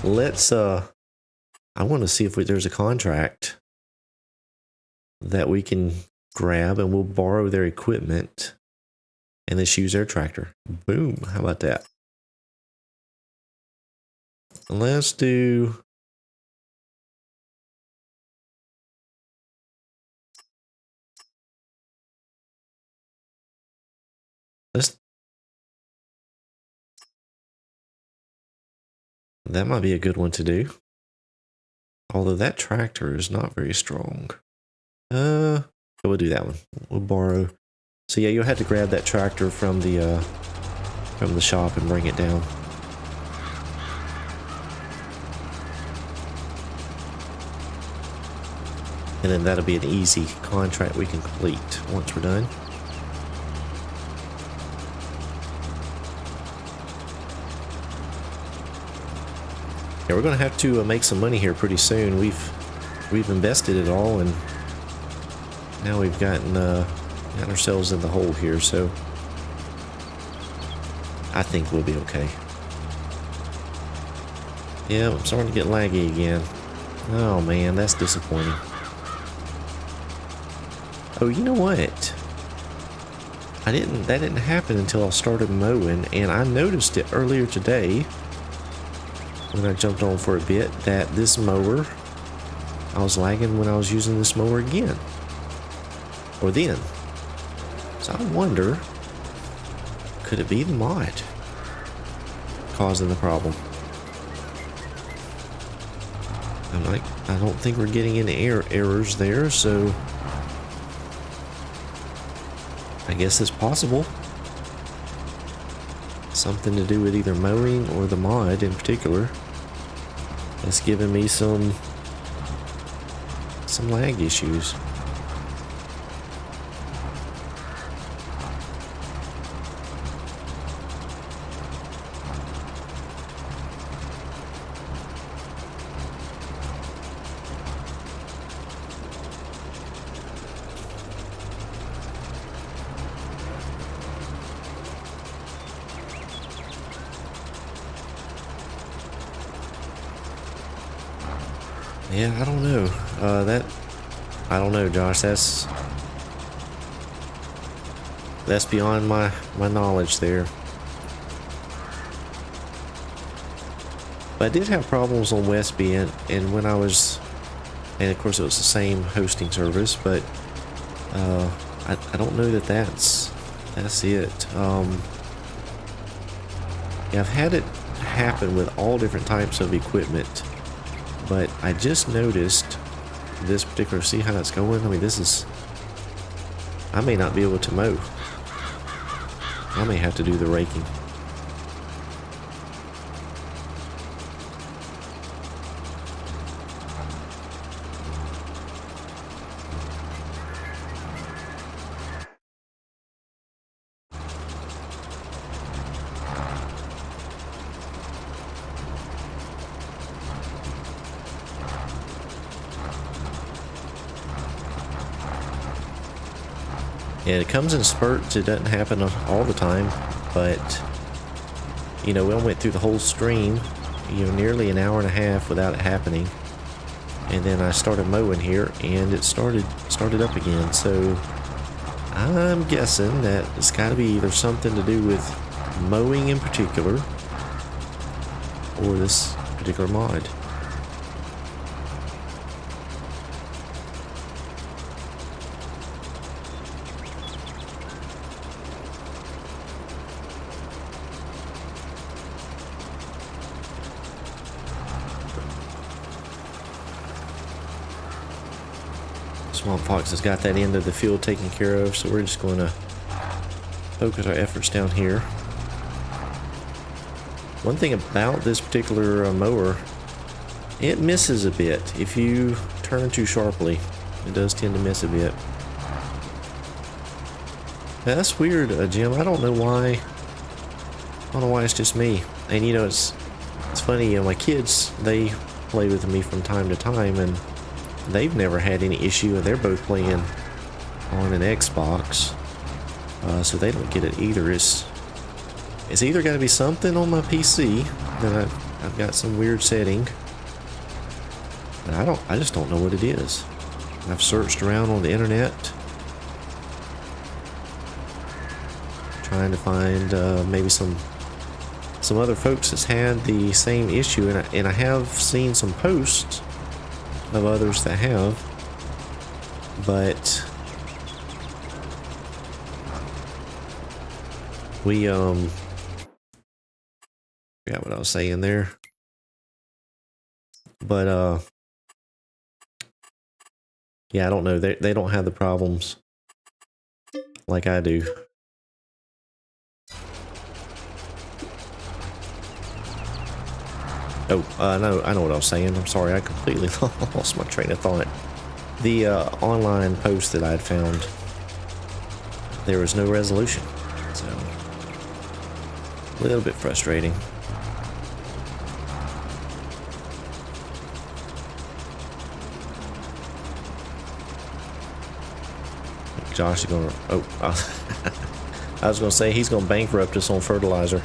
Let's. I want to see if there's a contract that we can grab, and we'll borrow their equipment, and let's use their tractor. Boom! How about that? Let's do. That might be a good one to do. Although that tractor is not very strong. We'll do that one. We'll borrow. So yeah, you'll have to grab that tractor from the shop and bring it down. And then that'll be an easy contract we can complete once we're done. Yeah, we're gonna have to make some money here pretty soon. We've invested it all, and now we've gotten ourselves in the hole here. So I think we'll be okay. Yeah, I'm starting to get laggy again. Oh man, that's disappointing. Oh, you know what? That didn't happen until I started mowing, and I noticed it earlier today when I jumped on for a bit that this mower, I was lagging when I was using this mower again. Or then. So I wonder, could it be the mod causing the problem? I don't think we're getting any errors there, so I guess it's possible. Something to do with either mowing or the mod in particular. That's giving me some lag issues. Yeah, I don't know. I don't know, Josh. That's beyond my knowledge there. But I did have problems on Westby, and when I was, and of course it was the same hosting service, but I don't know that that's it. Yeah, I've had it happen with all different types of equipment. But I just noticed this particular, see how it's going? I mean, I may not be able to mow. I may have to do the raking. And it comes in spurts. It doesn't happen all the time, but you know, we went through the whole stream, you know, nearly an hour and a half without it happening, and then I started mowing here, and it started up again. So I'm guessing that it's got to be either something to do with mowing in particular, or this particular mod. Swamp Fox has got that end of the field taken care of, so we're just going to focus our efforts down here. One thing about this particular mower, it misses a bit. If you turn too sharply, it does tend to miss a bit. Now, that's weird, Jim. I don't know why. I don't know why it's just me. And you know, it's funny. My kids, they play with me from time to time, and they've never had any issue. And they're both playing on an Xbox, so they don't get it either. It's either got to be something on my PC that I've got some weird setting. And I just don't know what it is. I've searched around on the internet, trying to find maybe some other folks that's had the same issue, and I have seen some posts of others that have, but we forgot what I was saying there, but yeah, I don't know. They don't have the problems like I do. Oh, no, I know what I was saying. I'm sorry, I completely lost my train of thought. The online post that I had found, there was no resolution, so a little bit frustrating. Josh is gonna. Oh, I was gonna say he's gonna bankrupt us on fertilizer.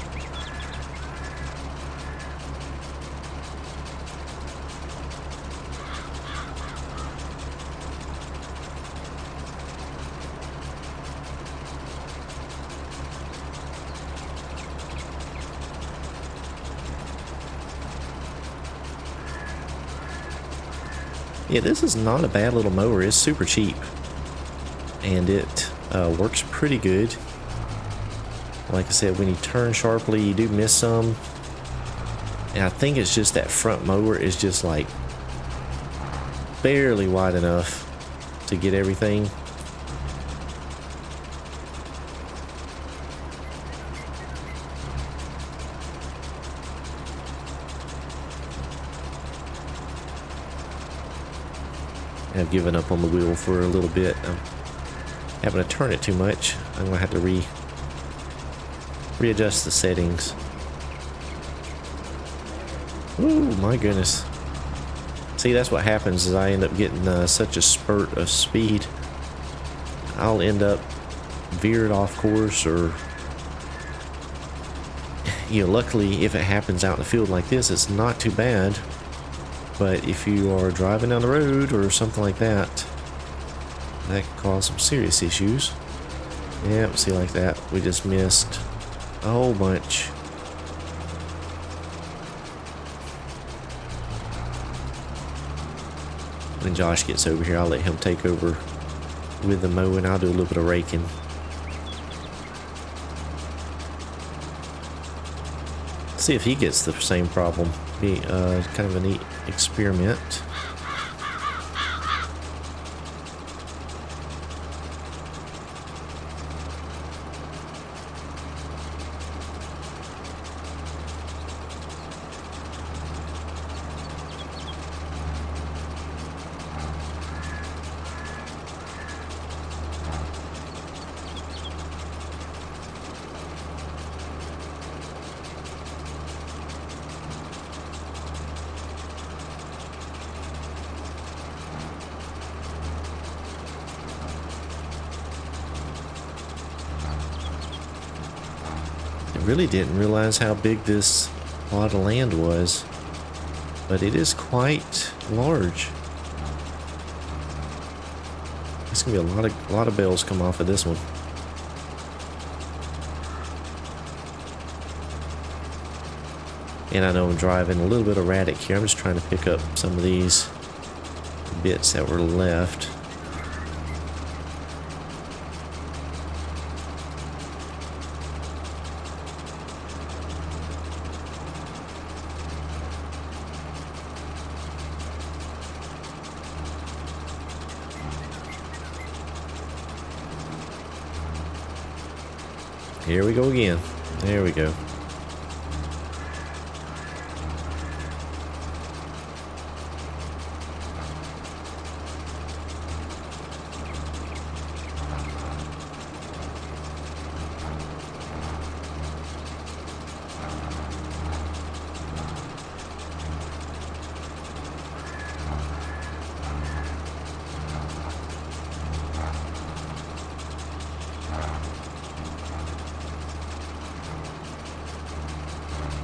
Yeah, this is not a bad little mower. It's super cheap, and it works pretty good. Like I said, when you turn sharply, you do miss some, and I think it's just that front mower is just like barely wide enough to get everything. I've given up on the wheel for a little bit. I'm having to turn it too much. I'm gonna have to readjust the settings. Ooh, my goodness. See, that's what happens is I end up getting such a spurt of speed. I'll end up veered off course, or you know, luckily if it happens out in the field like this, it's not too bad. But if you are driving down the road or something like that, that could cause some serious issues. Yeah, see, like that, we just missed a whole bunch. When Josh gets over here, I'll let him take over with the mowing. I'll do a little bit of raking. See if he gets the same problem. Be kind of a neat experiment. Really didn't realize how big this plot of land was, but it is quite large. It's gonna be a lot of bells come off of this one. And I know I'm driving a little bit erratic here. I'm just trying to pick up some of these bits that were left. Here we go again. There we go.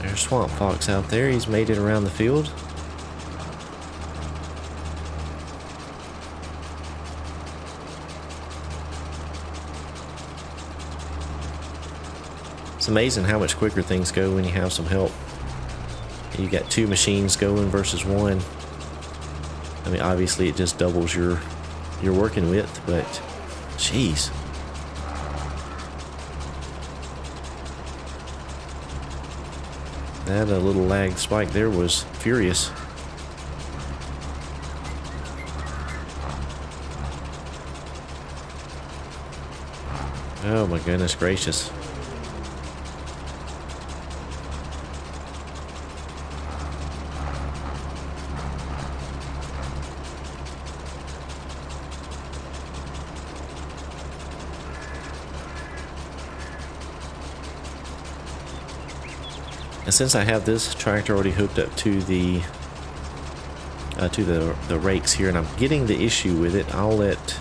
There's Swamp Fox out there. He's made it around the field. It's amazing how much quicker things go when you have some help. You got two machines going versus one. I mean, obviously it just doubles your working width, but jeez. That little lag spike there was furious. Oh my goodness gracious. And since I have this tractor already hooked up to the rakes here, and I'm getting the issue with it, I'll let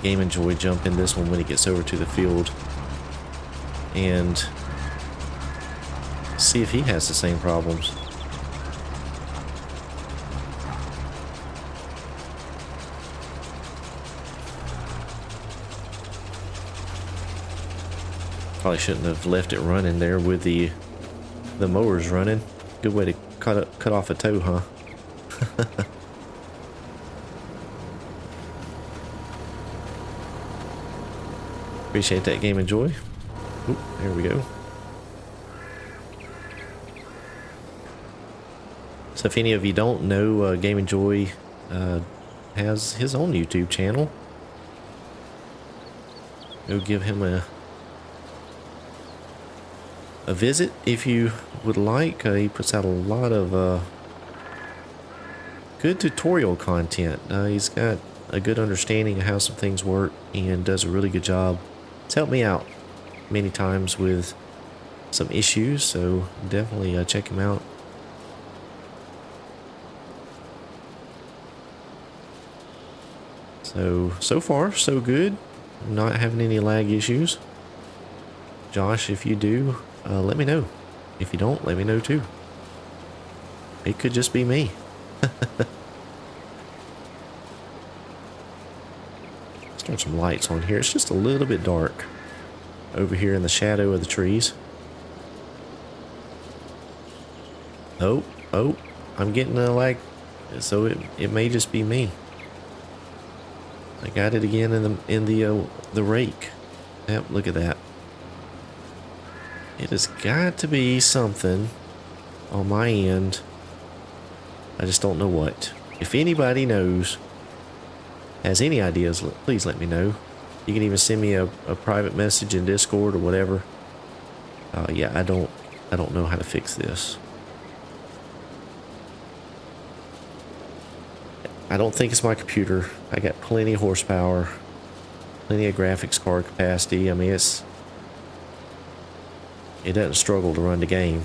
Game and Joy jump in this one when he gets over to the field and see if he has the same problems. Probably shouldn't have left it running there with the mowers running. Good way to cut off a toe, huh? Appreciate that, Game and Joy. Oop, there we go. So if any of you don't know, Game and Joy has his own YouTube channel. Go give him a visit if you would like. He puts out a lot of good tutorial content. He's got a good understanding of how some things work and does a really good job. It's helped me out many times with some issues, so definitely check him out. So far so good. Not having any lag issues. Josh, if you do, let me know. If you don't, let me know too. It could just be me. Start some lights on here. It's just a little bit dark over here in the shadow of the trees. Oh, I'm getting a lag, so it may just be me. I got it again in the rake. Yep, look at that. It has got to be something on my end. I just don't know what. If anybody knows, has any ideas, please let me know. You can even send me a private message in Discord or whatever. Yeah, I don't know how to fix this. I don't think it's my computer. I got plenty of horsepower, plenty of graphics card capacity. I mean, it doesn't struggle to run the game,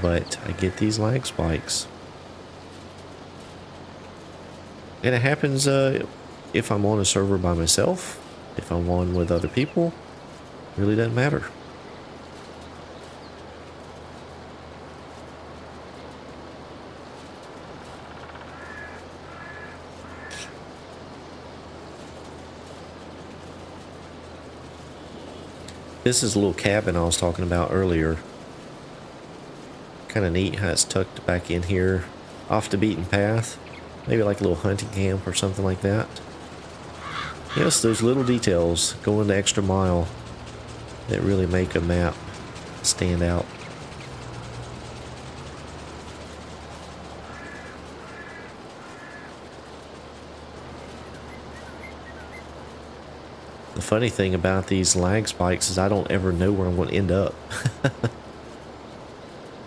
but I get these lag spikes. And it happens if I'm on a server by myself, if I'm on with other people, really doesn't matter. This is a little cabin I was talking about earlier. Kind of neat how it's tucked back in here off the beaten path. Maybe like a little hunting camp or something like that. Yes, those little details going the extra mile that really make a map stand out. The funny thing about these lag spikes is I don't ever know where I'm going to end up.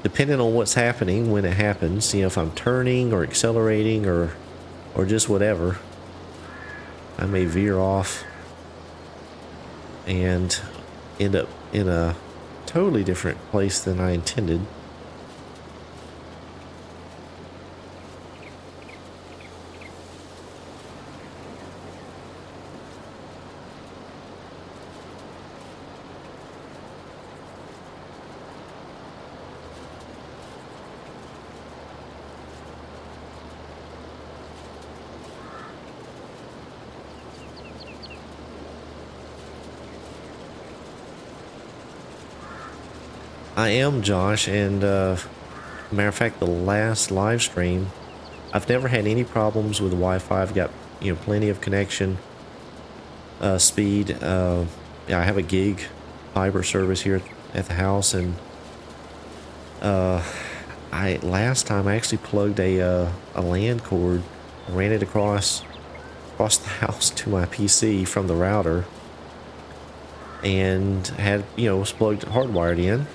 Depending on what's happening when it happens, you know, if I'm turning or accelerating or just whatever, I may veer off and end up in a totally different place than I intended. I am Josh, and matter of fact, the last live stream, I've never had any problems with Wi-Fi. I've got, you know, plenty of connection speed. Yeah, I have a gig fiber service here at the house, and last time I actually plugged a LAN cord, ran it across the house to my PC from the router, and had, you know, was plugged hardwired in.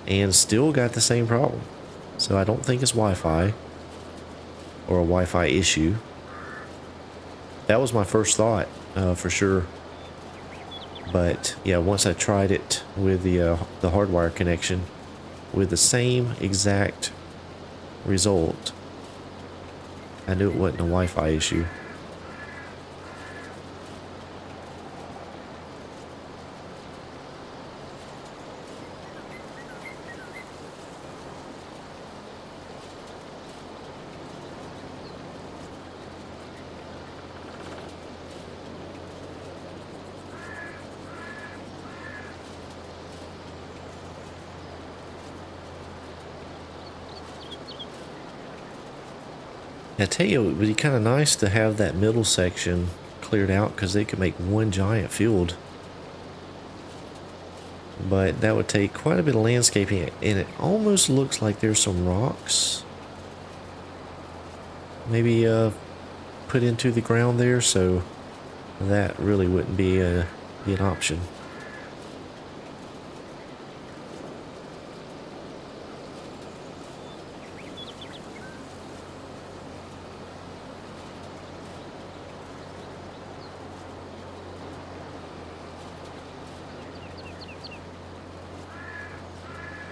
And still got the same problem. So I don't think it's Wi-Fi or a Wi-Fi issue. That was my first thought, for sure. But yeah, once I tried it with the hardwire connection, with the same exact result, I knew it wasn't a Wi-Fi issue. I tell you, it would be kind of nice to have that middle section cleared out, because they could make one giant field. But that would take quite a bit of landscaping, and it almost looks like there's some rocks maybe put into the ground there, so that really wouldn't be an option.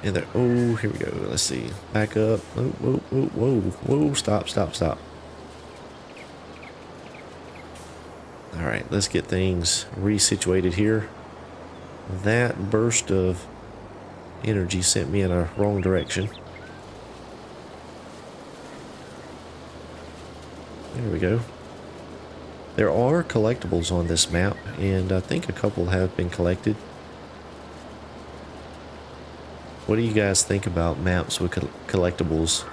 And there, oh, here we go. Let's see. Back up. Whoa, whoa, whoa, whoa, whoa. Stop, stop, stop. All right, let's get things resituated here. That burst of energy sent me in a wrong direction. There we go. There are collectibles on this map, and I think a couple have been collected. What do you guys think about maps with collectibles?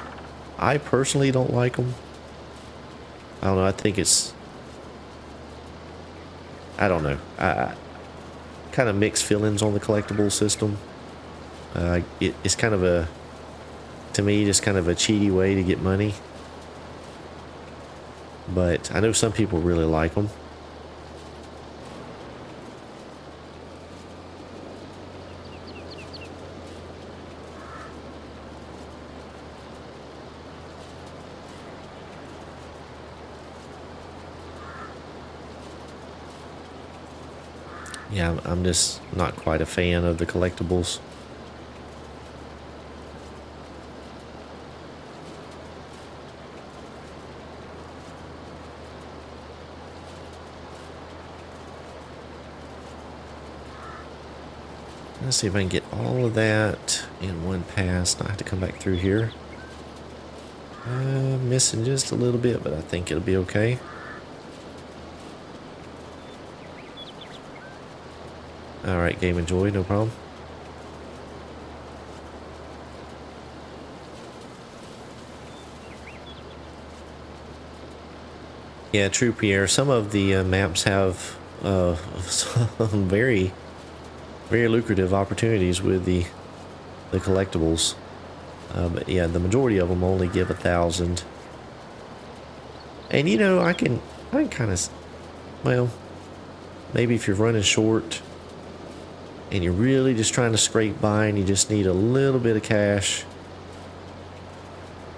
I personally don't like them. I don't know, I think it's... I don't know. I kind of mixed feelings on the collectible system. It's kind of a... To me, just kind of a cheaty way to get money. But I know some people really like them. Yeah, I'm just not quite a fan of the collectibles. Let's see if I can get all of that in one pass. Not have to come back through here. Missing just a little bit, but I think it'll be okay. Alright, Game Enjoy, no problem. Yeah, true, Pierre. Some of the maps have some very lucrative opportunities with the collectibles. But yeah, the majority of them only give 1,000. And you know, I can kind of, well, maybe if you're running short and you're really just trying to scrape by and you just need a little bit of cash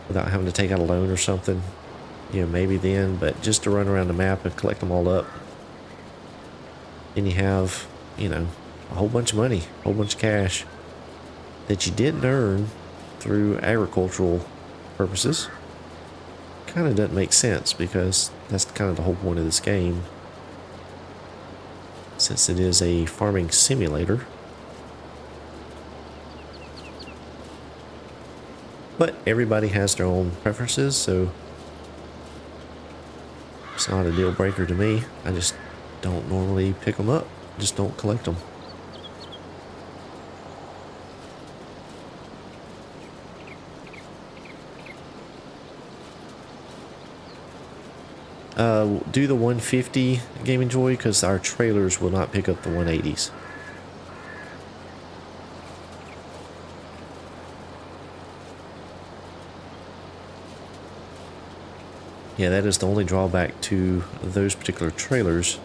without having to take out a loan or something, you know, maybe then. But just to run around the map and collect them all up, then you have, you know, a whole bunch of money, a whole bunch of cash that you didn't earn through agricultural purposes. Kind of doesn't make sense, because that's kind of the whole point of this game, since it is a farming simulator. But everybody has their own preferences, so it's not a deal breaker to me. I just don't normally pick them up, just don't collect them. Do the 150 Game & Joy, because our trailers will not pick up the 180s. Yeah, that is the only drawback to those particular trailers.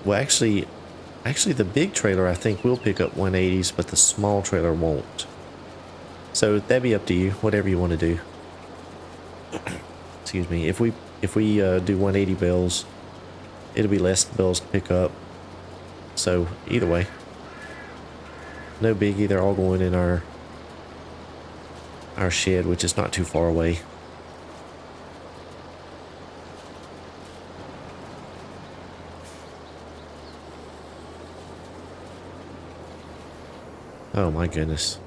Well, actually the big trailer I think will pick up 180s, but the small trailer won't. So that'd be up to you, whatever you want to do. Excuse me. If we do 180 bells, it'll be less bells to pick up. So either way, no biggie. They're all going in our shed, which is not too far away. Oh my goodness.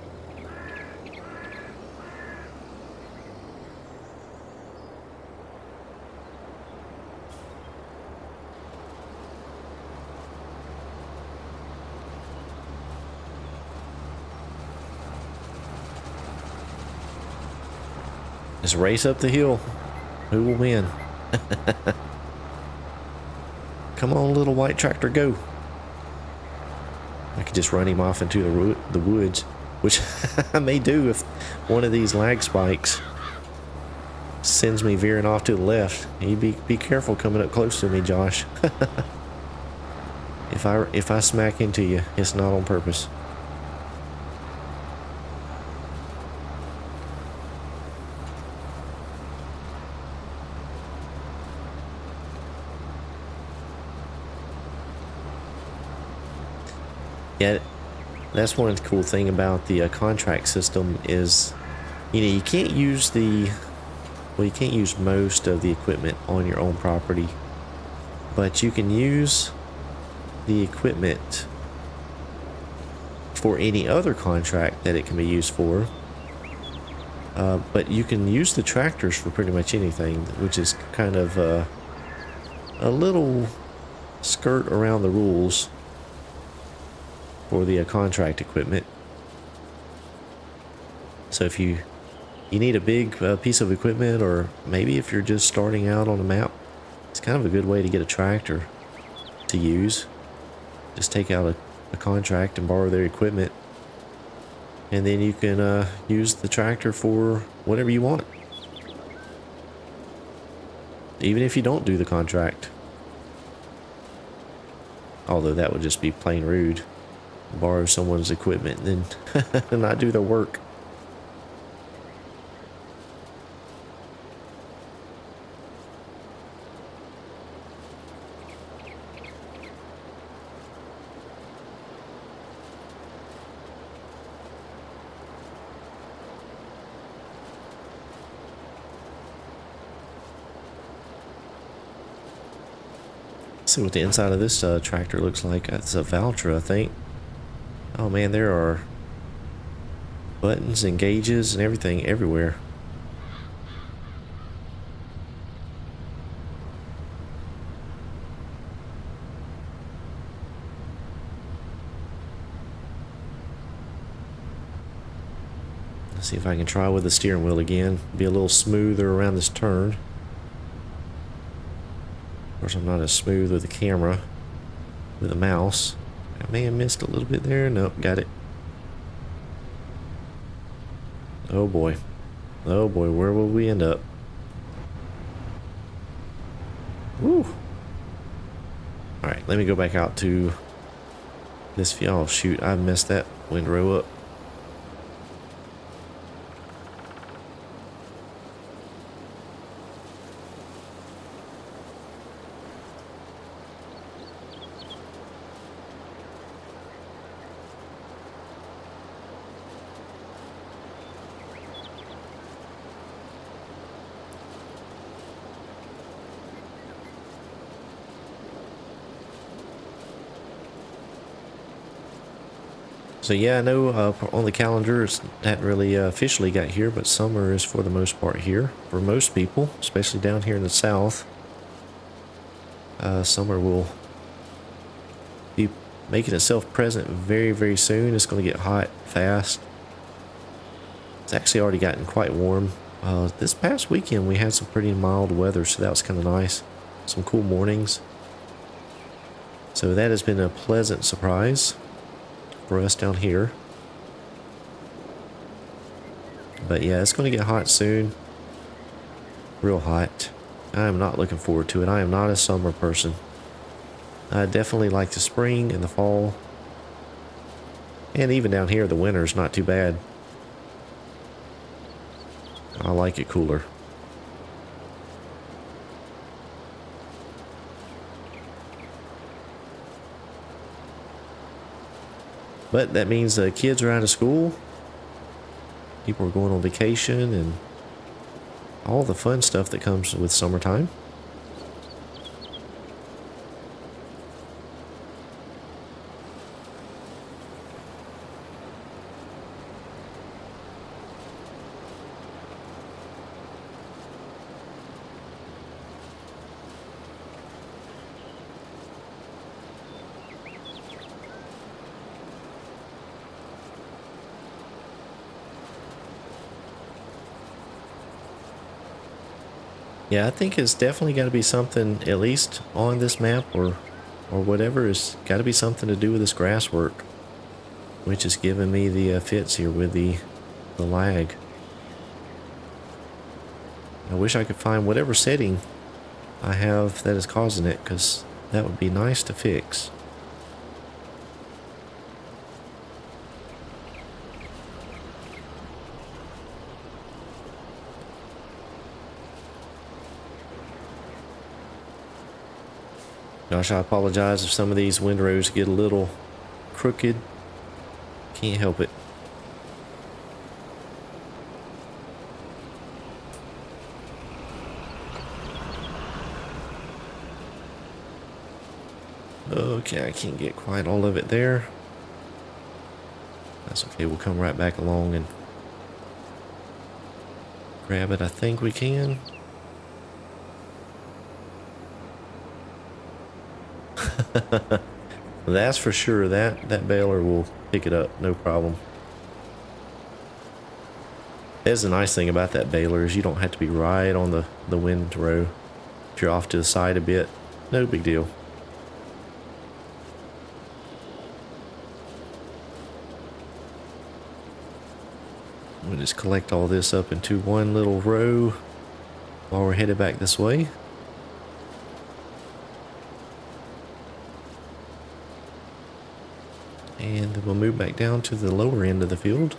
Just race up the hill. Who will win? Come on, little white tractor, go. I could just run him off into the woods, which I may do if one of these lag spikes sends me veering off to the left. You be careful coming up close to me, Josh. If I smack into you, it's not on purpose. Yeah, that's one cool thing about the contract system is, you know, you can't use most of the equipment on your own property, but you can use the equipment for any other contract that it can be used for. But you can use the tractors for pretty much anything, which is kind of a little skirt around the rules for the contract equipment. So if you need a big piece of equipment, or maybe if you're just starting out on a map, it's kind of a good way to get a tractor to use. Just take out a contract and borrow their equipment, and then you can use the tractor for whatever you want, even if you don't do the contract. Although that would just be plain rude. Borrow someone's equipment and then not do their work. See what the inside of this tractor looks like. It's a Valtra, I think. Oh man, there are buttons and gauges and everything everywhere. Let's see if I can try with the steering wheel again. Be a little smoother around this turn. Of course, I'm not as smooth with the camera, with the mouse. I may have missed a little bit there. Nope, got it. Oh boy. Oh boy, where will we end up? Woo! Alright, let me go back out to this view. Oh shoot, I messed that windrow up. So yeah, I know on the calendar it's not really officially got here, but summer is for the most part here. For most people, especially down here in the south, summer will be making itself present very, very soon. It's going to get hot fast. It's actually already gotten quite warm. This past weekend we had some pretty mild weather, so that was kind of nice. Some cool mornings. So that has been a pleasant surprise for us down here. But yeah, it's going to get hot soon. Real hot. I am not looking forward to it. I am not a summer person. I definitely like the spring and the fall. And even down here, the winter is not too bad. I like it cooler. But that means kids are out of school. People are going on vacation and all the fun stuff that comes with summertime. Yeah, I think it's definitely got to be something, at least on this map or whatever, it's got to be something to do with this grass work, which is giving me the fits here with the lag. I wish I could find whatever setting I have that is causing it, because that would be nice to fix. Gosh, I apologize if some of these windrows get a little crooked. Can't help it. Okay, I can't get quite all of it there. That's okay, we'll come right back along and grab it. I think we can. That's for sure. That baler will pick it up, no problem. That's the nice thing about that baler is you don't have to be right on the windrow. If you're off to the side a bit, no big deal. We'll just collect all this up into one little row while we're headed back this way. And then we'll move back down to the lower end of the field.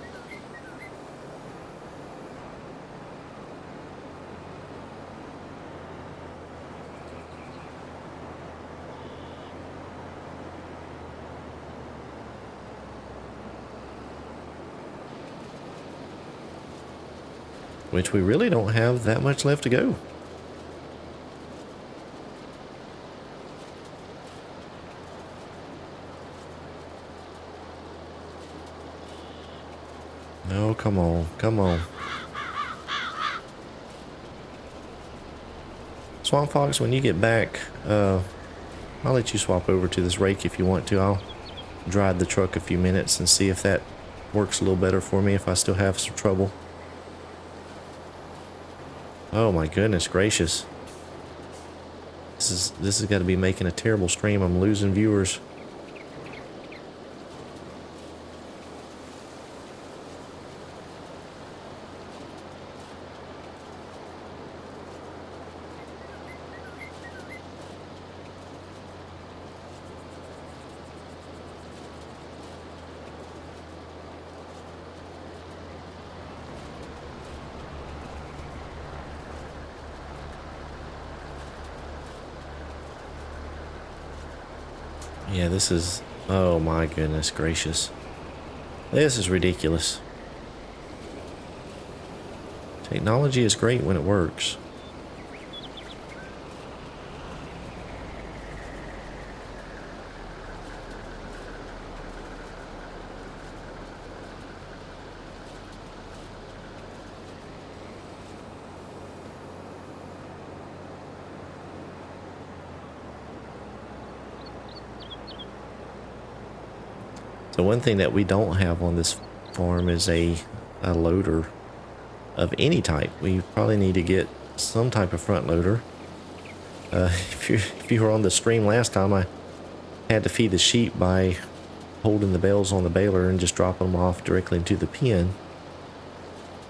Which we really don't have that much left to go. No, come on, come on. Swamp Fox, when you get back, I'll let you swap over to this rake if you want to. I'll drive the truck a few minutes and see if that works a little better for me if I still have some trouble. Oh my goodness gracious. This has got to be making a terrible stream. I'm losing viewers. Yeah, this is... Oh my goodness gracious. This is ridiculous. Technology is great when it works. So one thing that we don't have on this farm is a loader of any type. We probably need to get some type of front loader. If you were on the stream last time, I had to feed the sheep by holding the bales on the baler and just dropping them off directly into the pen.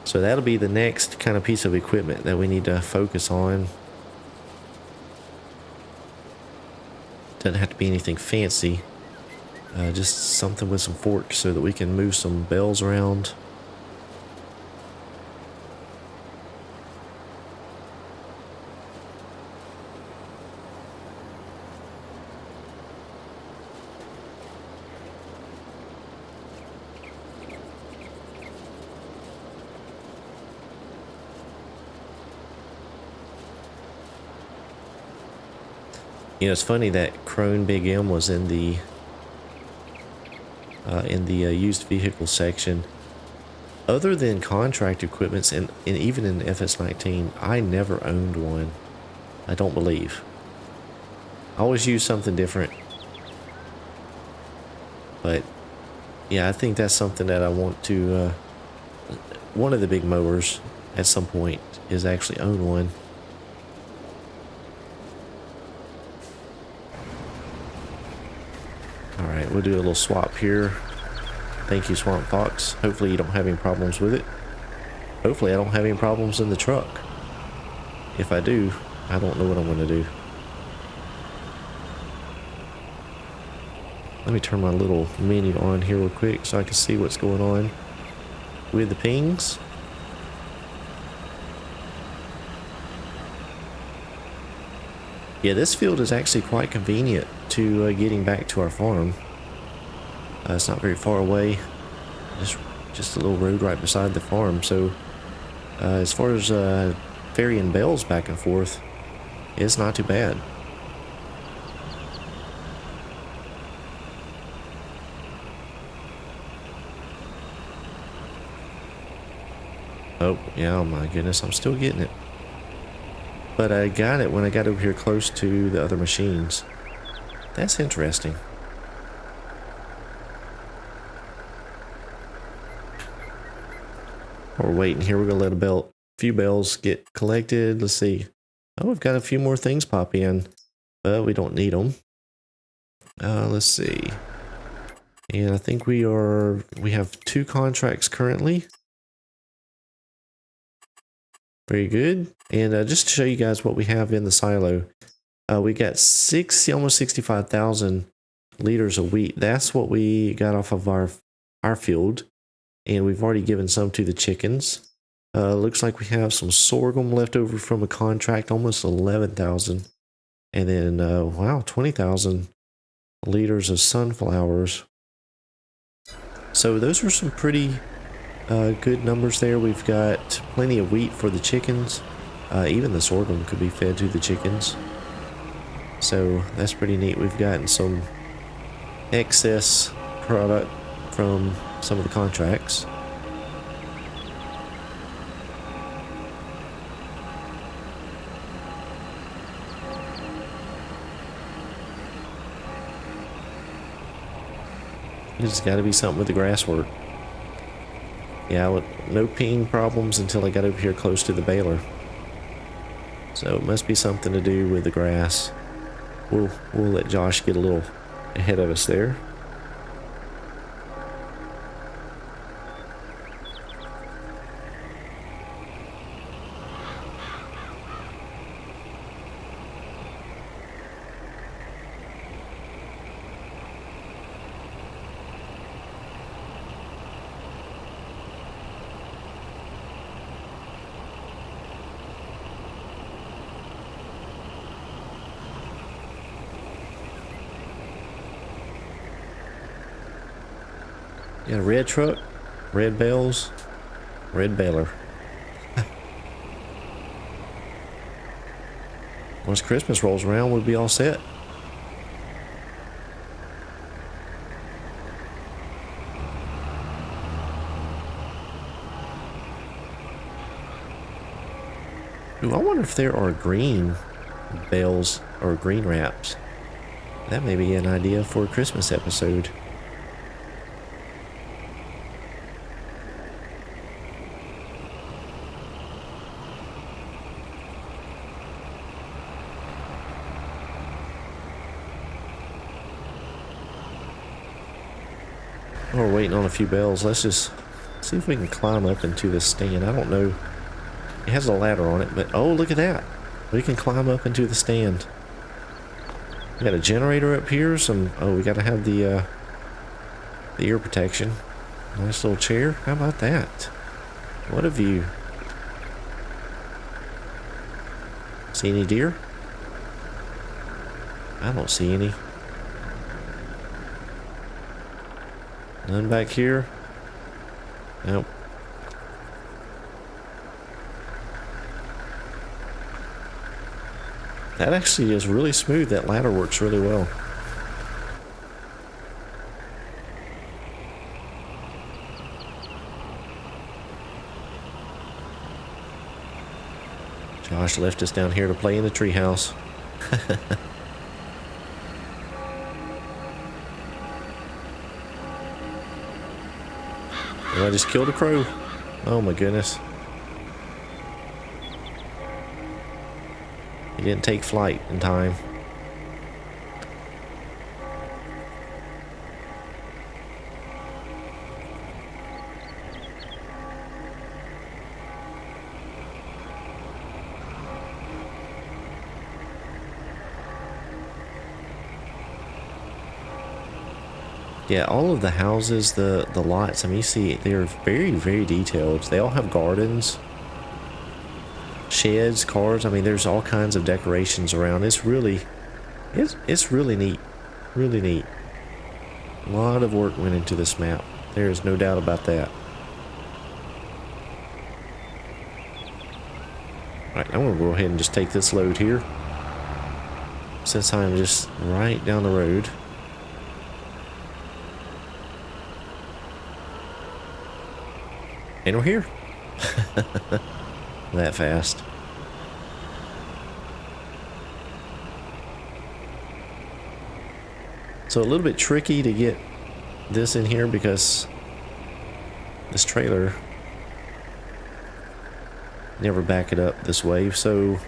So that'll be the next kind of piece of equipment that we need to focus on. Doesn't have to be anything fancy. Just something with some forks so that we can move some bales around. You know, it's funny that Crone Big M was in the used vehicle section. Other than contract equipments and even in FS19, I never owned one. I don't believe. I always use something different. But yeah, I think that's something that I want to, one of the big mowers at some point is actually own one. Alright, we'll do a little swap here. Thank you, Swamp Fox. Hopefully you don't have any problems with it. Hopefully I don't have any problems in the truck. If I do, I don't know what I'm going to do. Let me turn my little menu on here real quick so I can see what's going on with the pings. Yeah, this field is actually quite convenient to getting back to our farm. It's not very far away. Just a little road right beside the farm. So as far as ferrying bales back and forth, it's not too bad. Oh, yeah, oh my goodness, I'm still getting it. But I got it when I got over here close to the other machines. That's interesting. We're waiting here. We're going to let a few bales get collected. Let's see. Oh, we've got a few more things pop in, but we don't need them. Let's see. And I think we have 2 contracts currently. Very good. And just to show you guys what we have in the silo, we got almost 65,000 liters of wheat. That's what we got off of our field, and we've already given some to the chickens. Looks like we have some sorghum left over from a contract, almost 11,000, and then wow, 20,000 liters of sunflowers. So those are some pretty good numbers there. We've got plenty of wheat for the chickens. Even the sorghum could be fed to the chickens. So that's pretty neat. We've gotten some excess product from some of the contracts. There's got to be something with the grass work. Yeah, no ping problems until I got over here close to the baler. So it must be something to do with the grass. We'll let Josh get a little ahead of us there. Got a red truck, red bells, red baler. Once Christmas rolls around, we'll be all set. Ooh, I wonder if there are green bells or green wraps. That may be an idea for a Christmas episode. We're waiting on a few bells. Let's just see if we can climb up into this stand. I don't know. It has a ladder on it, but oh, look at that. We can climb up into the stand. We got a generator up here. Oh, we got to have the ear protection. Nice little chair. How about that? What a view. See any deer? I don't see any. None back here? Nope. That actually is really smooth. That ladder works really well. Josh left us down here to play in the treehouse. I just killed a crow. Oh my goodness. He didn't take flight in time. Yeah, all of the houses, the lots, I mean, you see, they're very, very detailed. They all have gardens, sheds, cars. I mean, there's all kinds of decorations around. It's really neat. Really neat. A lot of work went into this map. There is no doubt about that. Alright, I'm going to go ahead and just take this load here, since I'm just right down the road. And we're here. That fast. So a little bit tricky to get this in here because this trailer never back it up this way, so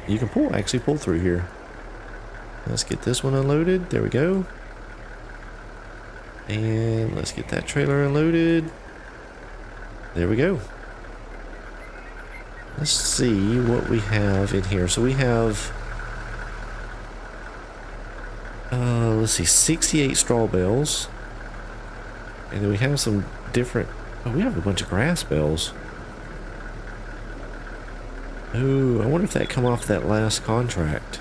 you can actually pull through here. Let's get this one unloaded. There we go. And let's get that trailer unloaded. There we go. Let's see what we have in here. So we have, let's see, 68 straw bales. And then we have some different, oh, we have a bunch of grass bales. Oh, I wonder if that come off that last contract.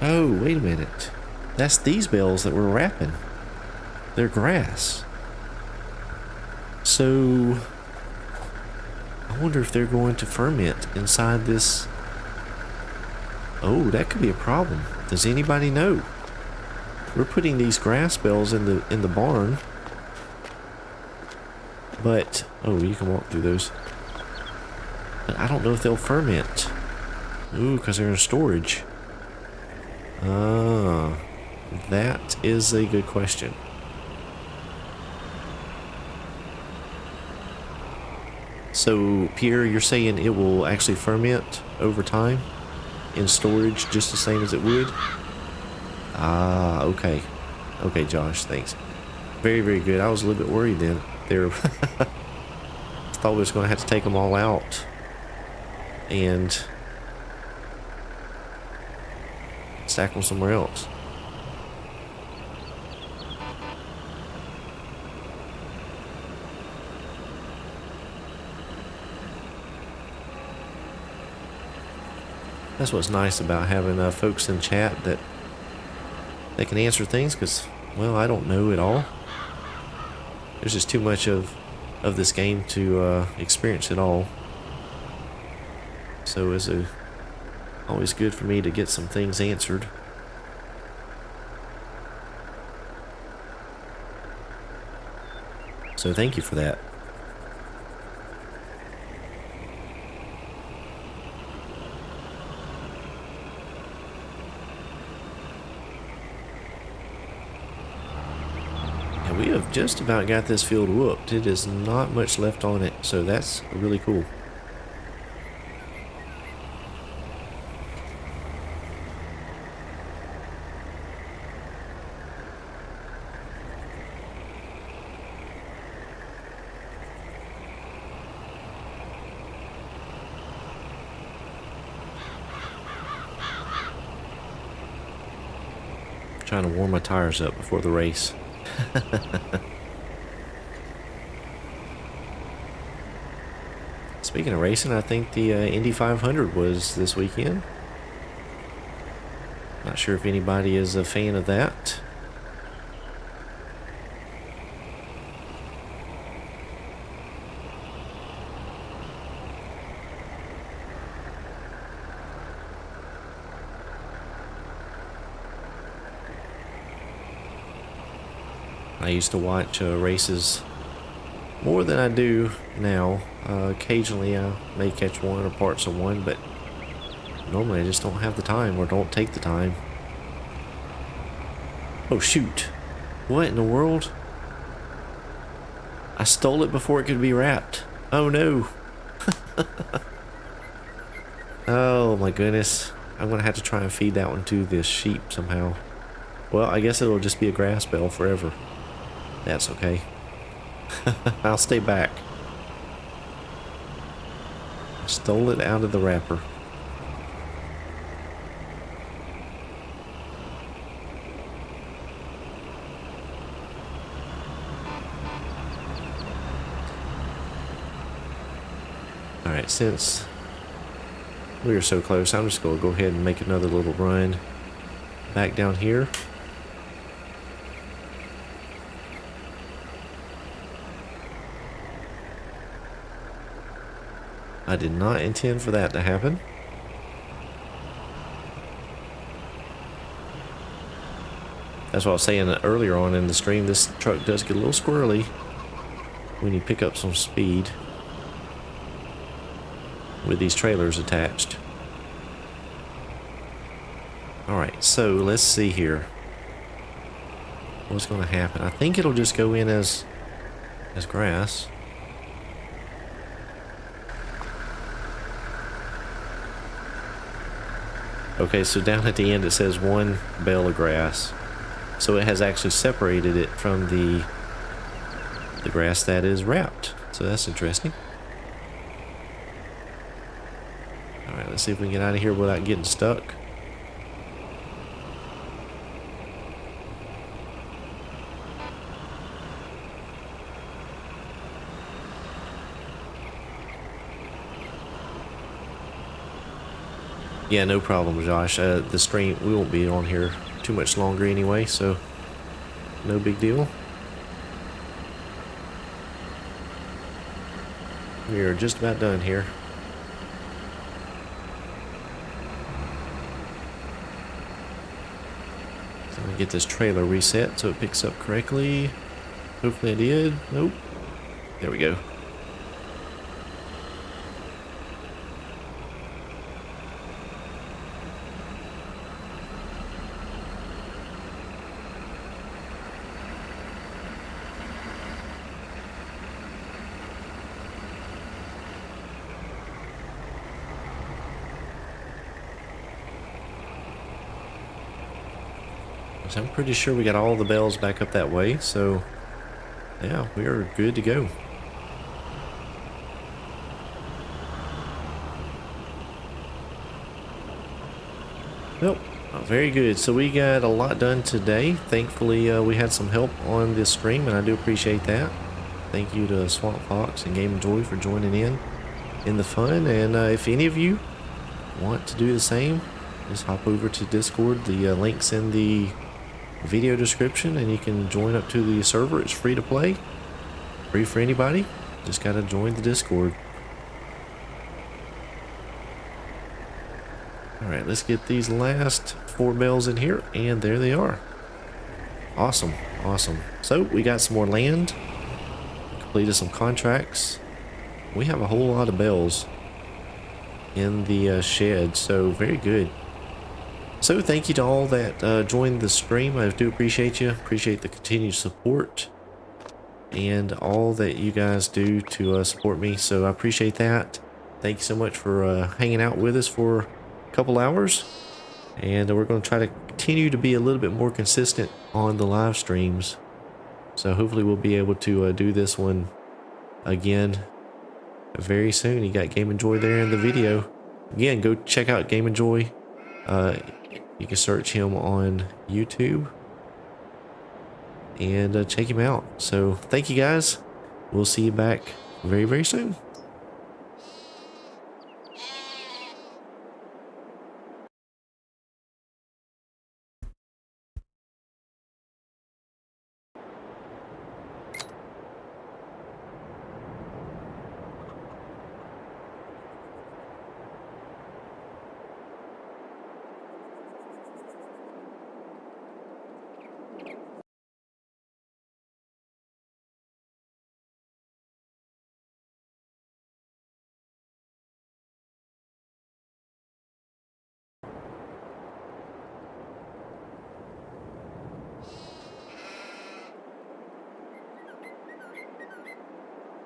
Oh, wait a minute. That's these bales that we're wrapping. They're grass. So I wonder if they're going to ferment inside this. Oh, that could be a problem. Does anybody know? We're putting these grass bales in the barn. But oh, you can walk through those. But I don't know if they'll ferment. Ooh, because they're in storage. Ah, that is a good question. So, Pierre, you're saying it will actually ferment over time in storage just the same as it would? Ah, okay. Okay, Josh, thanks. Very, very good. I was a little bit worried then. There, thought we was going to have to take them all out and stack them somewhere else. That's what's nice about having folks in chat that they can answer things, because well, I don't know at all. There's just too much of this game to experience it all. So it's always good for me to get some things answered. So thank you for that. And we have just about got this field whooped. It is not much left on it, so that's really cool. Trying to warm my tires up before the race. Speaking of racing, I think the Indy 500 was this weekend. Not sure if anybody is a fan of that. I used to watch races more than I do now. Occasionally I may catch one or parts of one, but normally I just don't have the time or don't take the time. Oh shoot. What in the world? I stole it before it could be wrapped. Oh no. Oh my goodness. I'm gonna have to try and feed that one to this sheep somehow. Well, I guess it'll just be a grass bale forever. That's okay. I'll stay back. I stole it out of the wrapper. Alright, since we are so close, I'm just going to go ahead and make another little run back down here. I did not intend for that to happen. That's what I was saying earlier on in the stream. This truck does get a little squirrely when you pick up some speed with these trailers attached. Alright, so let's see here. What's going to happen? I think it'll just go in as grass. Okay, so down at the end it says 1 bale of grass. So it has actually separated it from the grass that is wrapped. So that's interesting. Alright, let's see if we can get out of here without getting stuck. Yeah, no problem, Josh. The stream, we won't be on here too much longer anyway, so no big deal. We are just about done here. So I'm gonna get this trailer reset so it picks up correctly. Hopefully I did. Nope. There we go. I'm pretty sure we got all the bells back up that way, so yeah, we are good to go. Nope, very good. So we got a lot done today. Thankfully, we had some help on this stream, and I do appreciate that. Thank you to Swamp Fox and Game Joy for joining in the fun. And if any of you want to do the same, just hop over to Discord. The link's in the video description and you can join up to the server. It's free to play, free for anybody. Just gotta join the Discord. Alright, let's get these last 4 bells in here, and there they are. Awesome, awesome. So we got some more land, completed some contracts. We have a whole lot of bells in the shed, so very good. So thank you to all that joined the stream. I do appreciate you, appreciate the continued support and all that you guys do to support me, so I appreciate that. Thank you so much for hanging out with us for a couple hours, and we're going to try to continue to be a little bit more consistent on the live streams, so hopefully we'll be able to do this one again very soon. You got Game Enjoy there in the video. Again, go check out Game Enjoy. You can search him on YouTube and check him out. So thank you guys. We'll see you back very, very soon.